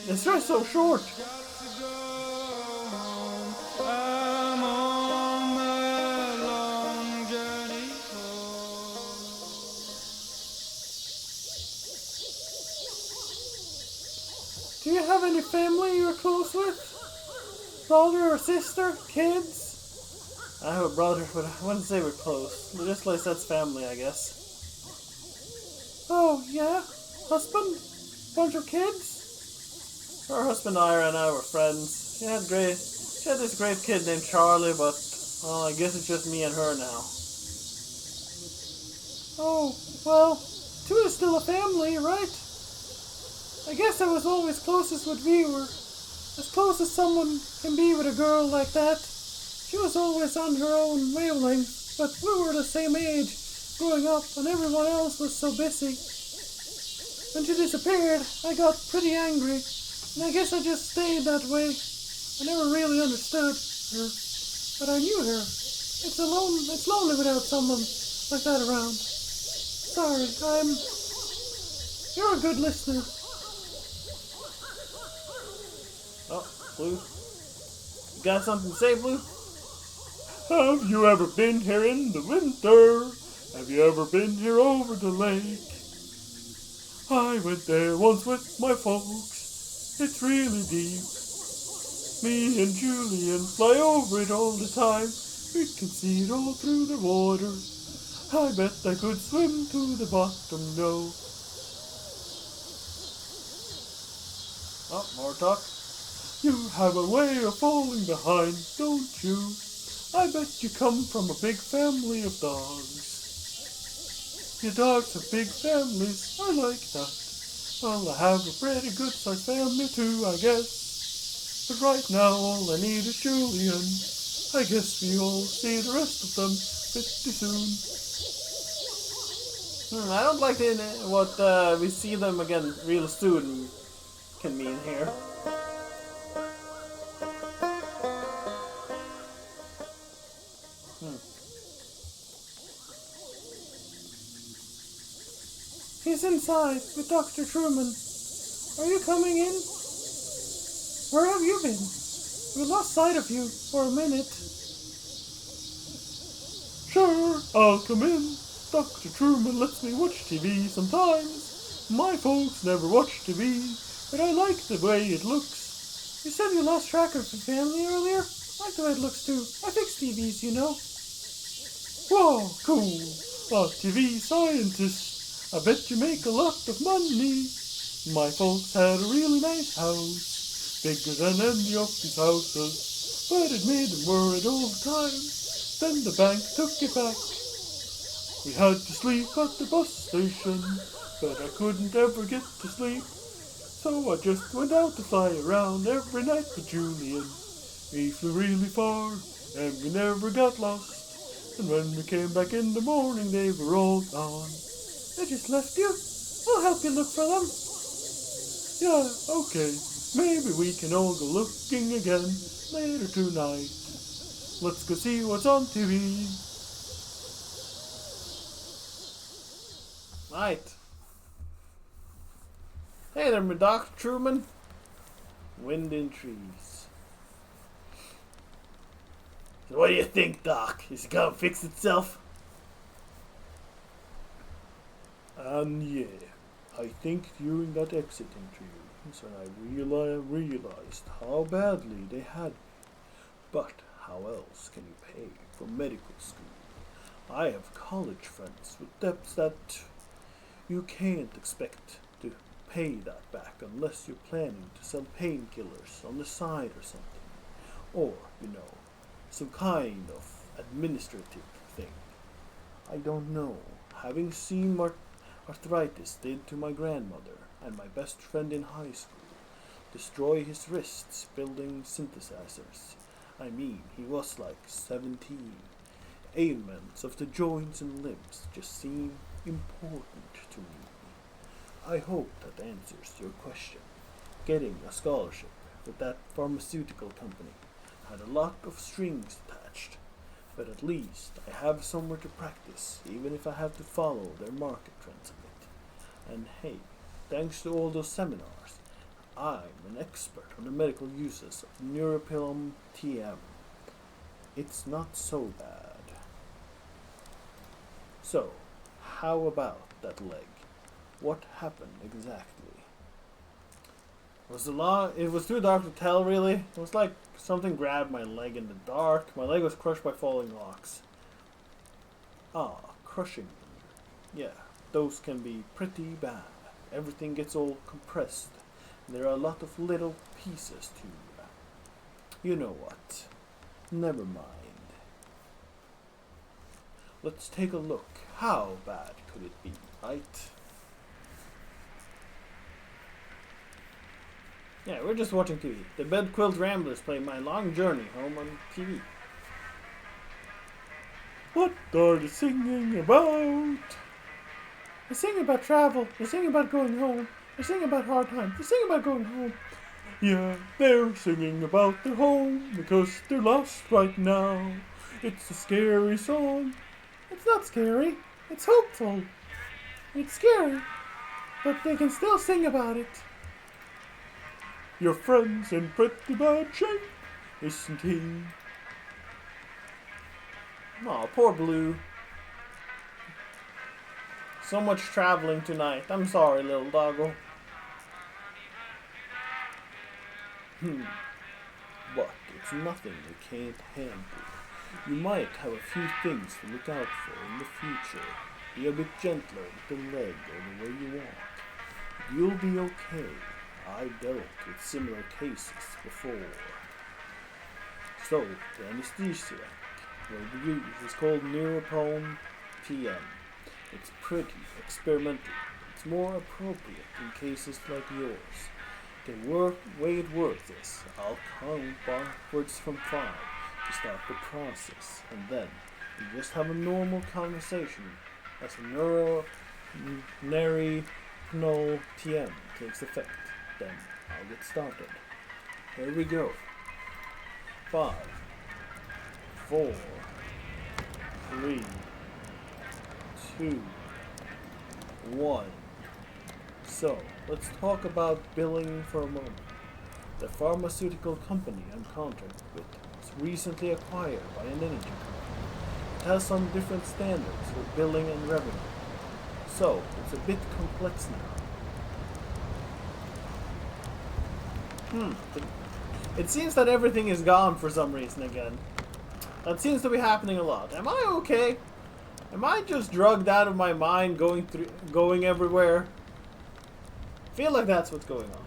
This dress so short. Do you have any family you're close with? Brother or sister? Kids? I have a brother, but I wouldn't say we're close. Just like that's family, I guess. Oh, yeah? Husband? Bunch of kids? Her husband Ira and I were friends. She had this great kid named Charlie, but I guess it's just me and her now. Oh, well, two is still a family, right? I guess I was always closest with Viewer. As close as someone can be with a girl like that. She was always on her own wavelength, but we were the same age growing up and everyone else was so busy. When she disappeared, I got pretty angry, and I guess I just stayed that way. I never really understood her, but I knew her. It's lonely without someone like that around. Sorry, you're a good listener. Oh, Blue. You got something to say, Blue? Have you ever been here in the winter? Have you ever been here over the lake? I went there once with my folks. It's really deep. Me and Julian fly over it all the time. We can see it all through the water. I bet I could swim to the bottom now. Oh, more talk. You have a way of falling behind, don't you? I bet you come from a big family of dogs. Your dogs have big families, I like that. Well, I have a pretty good sized family too, I guess. But right now all I need is Julian. I guess we all see the rest of them pretty soon. I don't like what we see them again real soon can mean here. He's inside with Dr. Truman. Are you coming in? Where have you been? We lost sight of you for a minute. Sure, I'll come in. Dr. Truman lets me watch TV sometimes. My folks never watch TV, but I like the way it looks. You said you lost track of your family earlier? I like the way it looks too. I fix TVs, you know. Wow, cool. A TV scientist. I bet you make a lot of money. My folks had a really nice house, bigger than any of these houses, but it made them worried all the time. Then the bank took it back. We had to sleep at the bus station, but I couldn't ever get to sleep. So I just went out to fly around every night with Julian. We flew really far, and we never got lost. And when we came back in the morning, they were all gone. They just left you. I'll help you look for them. Yeah, okay. Maybe we can all go looking again later tonight. Let's go see what's on TV. Right. Hey there, Dr. Truman. Wind in trees. So what do you think, Doc? Is it gonna fix itself? And yeah, I think during that exit interview, when I realized how badly they had me. But how else can you pay for medical school? I have college friends with debts that you can't expect to pay that back unless you're planning to sell painkillers on the side or something. Or, some kind of administrative thing. I don't know. Having seen what arthritis did to my grandmother and my best friend in high school destroy his wrists building synthesizers. I mean, he was like 17. Ailments of the joints and limbs just seem important to me. I hope that answers your question. Getting a scholarship with that pharmaceutical company had a lot of strings attached, but at least I have somewhere to practice, even if I have to follow their market trends a bit. And hey, thanks to all those seminars, I'm an expert on the medical uses of Neuropilum TM. It's not so bad. So, how about that leg? What happened exactly? It was too dark to tell, really. It was like something grabbed my leg in the dark. My leg was crushed by falling rocks. Ah, crushing them. Yeah, those can be pretty bad. Everything gets all compressed. There are a lot of little pieces to... You know what? Never mind. Let's take a look. How bad could it be, right? Yeah, we're just watching TV. The Bed Quilt Ramblers play My Long Journey home on TV. What are they singing about? They sing about travel. They sing about going home. They sing about hard times. They sing about going home. Yeah, they're singing about their home because they're lost right now. It's a scary song. It's not scary. It's hopeful. It's scary. But they can still sing about it. Your friend's in pretty bad shape, isn't he? Aw, poor Blue. So much traveling tonight. I'm sorry, little doggo. But it's nothing you can't handle. You might have a few things to look out for in the future. Be a bit gentler with the leg or the way you walk. You'll be okay. I've dealt with similar cases before. So, the anesthesia will be used is called Neuropilum TM. It's pretty experimental. It's more appropriate in cases like yours. The way it works is, I'll count backwards from 5 to start the process, and then you just have a normal conversation as a neuropilum TM takes effect. Then I'll get started. Here we go. 5, 4, 3, 2, 1. So, let's talk about billing for a moment. The pharmaceutical company I'm contracted with was recently acquired by an energy company. It has some different standards for billing and revenue. So, it's a bit complex now. It seems that everything is gone for some reason again. That seems to be happening a lot. Am I okay? Am I just drugged out of my mind going everywhere? I feel like that's what's going on.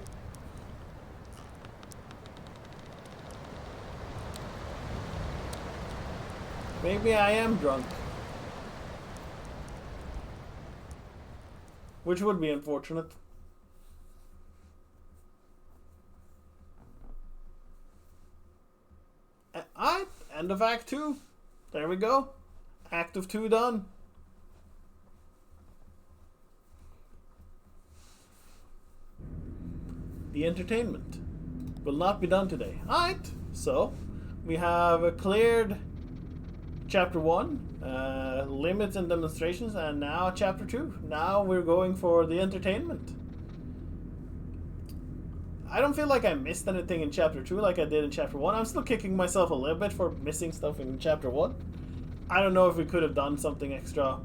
Maybe I am drunk. Which would be unfortunate. Alright, end of Act 2. There we go. Act of 2 done. The entertainment will not be done today. Alright, so we have cleared Chapter 1, limits and demonstrations, and now Chapter 2. Now we're going for the entertainment. I don't feel like I missed anything in Chapter 2 like I did in Chapter 1. I'm still kicking myself a little bit for missing stuff in Chapter 1. I don't know if we could have done something extra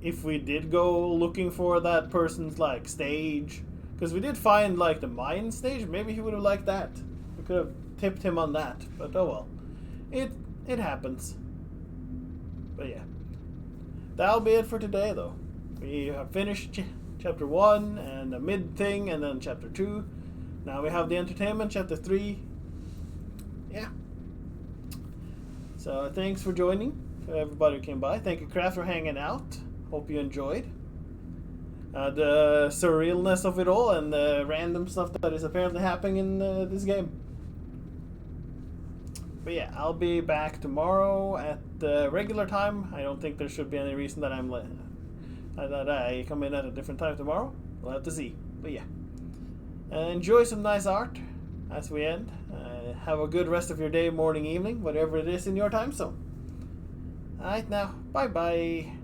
if we did go looking for that person's, like, stage. Because we did find, like, the mine stage. Maybe he would have liked that. We could have tipped him on that. But oh well. It happens. But yeah. That'll be it for today, though. We have finished Chapter 1 and a mid thing, and then Chapter 2. Now we have the entertainment, Chapter 3. Yeah. So thanks for joining. to everybody who came by. Thank you, Kraft, for hanging out. Hope you enjoyed the surrealness of it all and the random stuff that is apparently happening in this game. But yeah, I'll be back tomorrow at the regular time. I don't think there should be any reason that that I come in at a different time tomorrow. We'll have to see. But yeah, enjoy some nice art as we end. Have a good rest of your day, morning, evening, whatever it is in your time zone. Alright now, bye bye.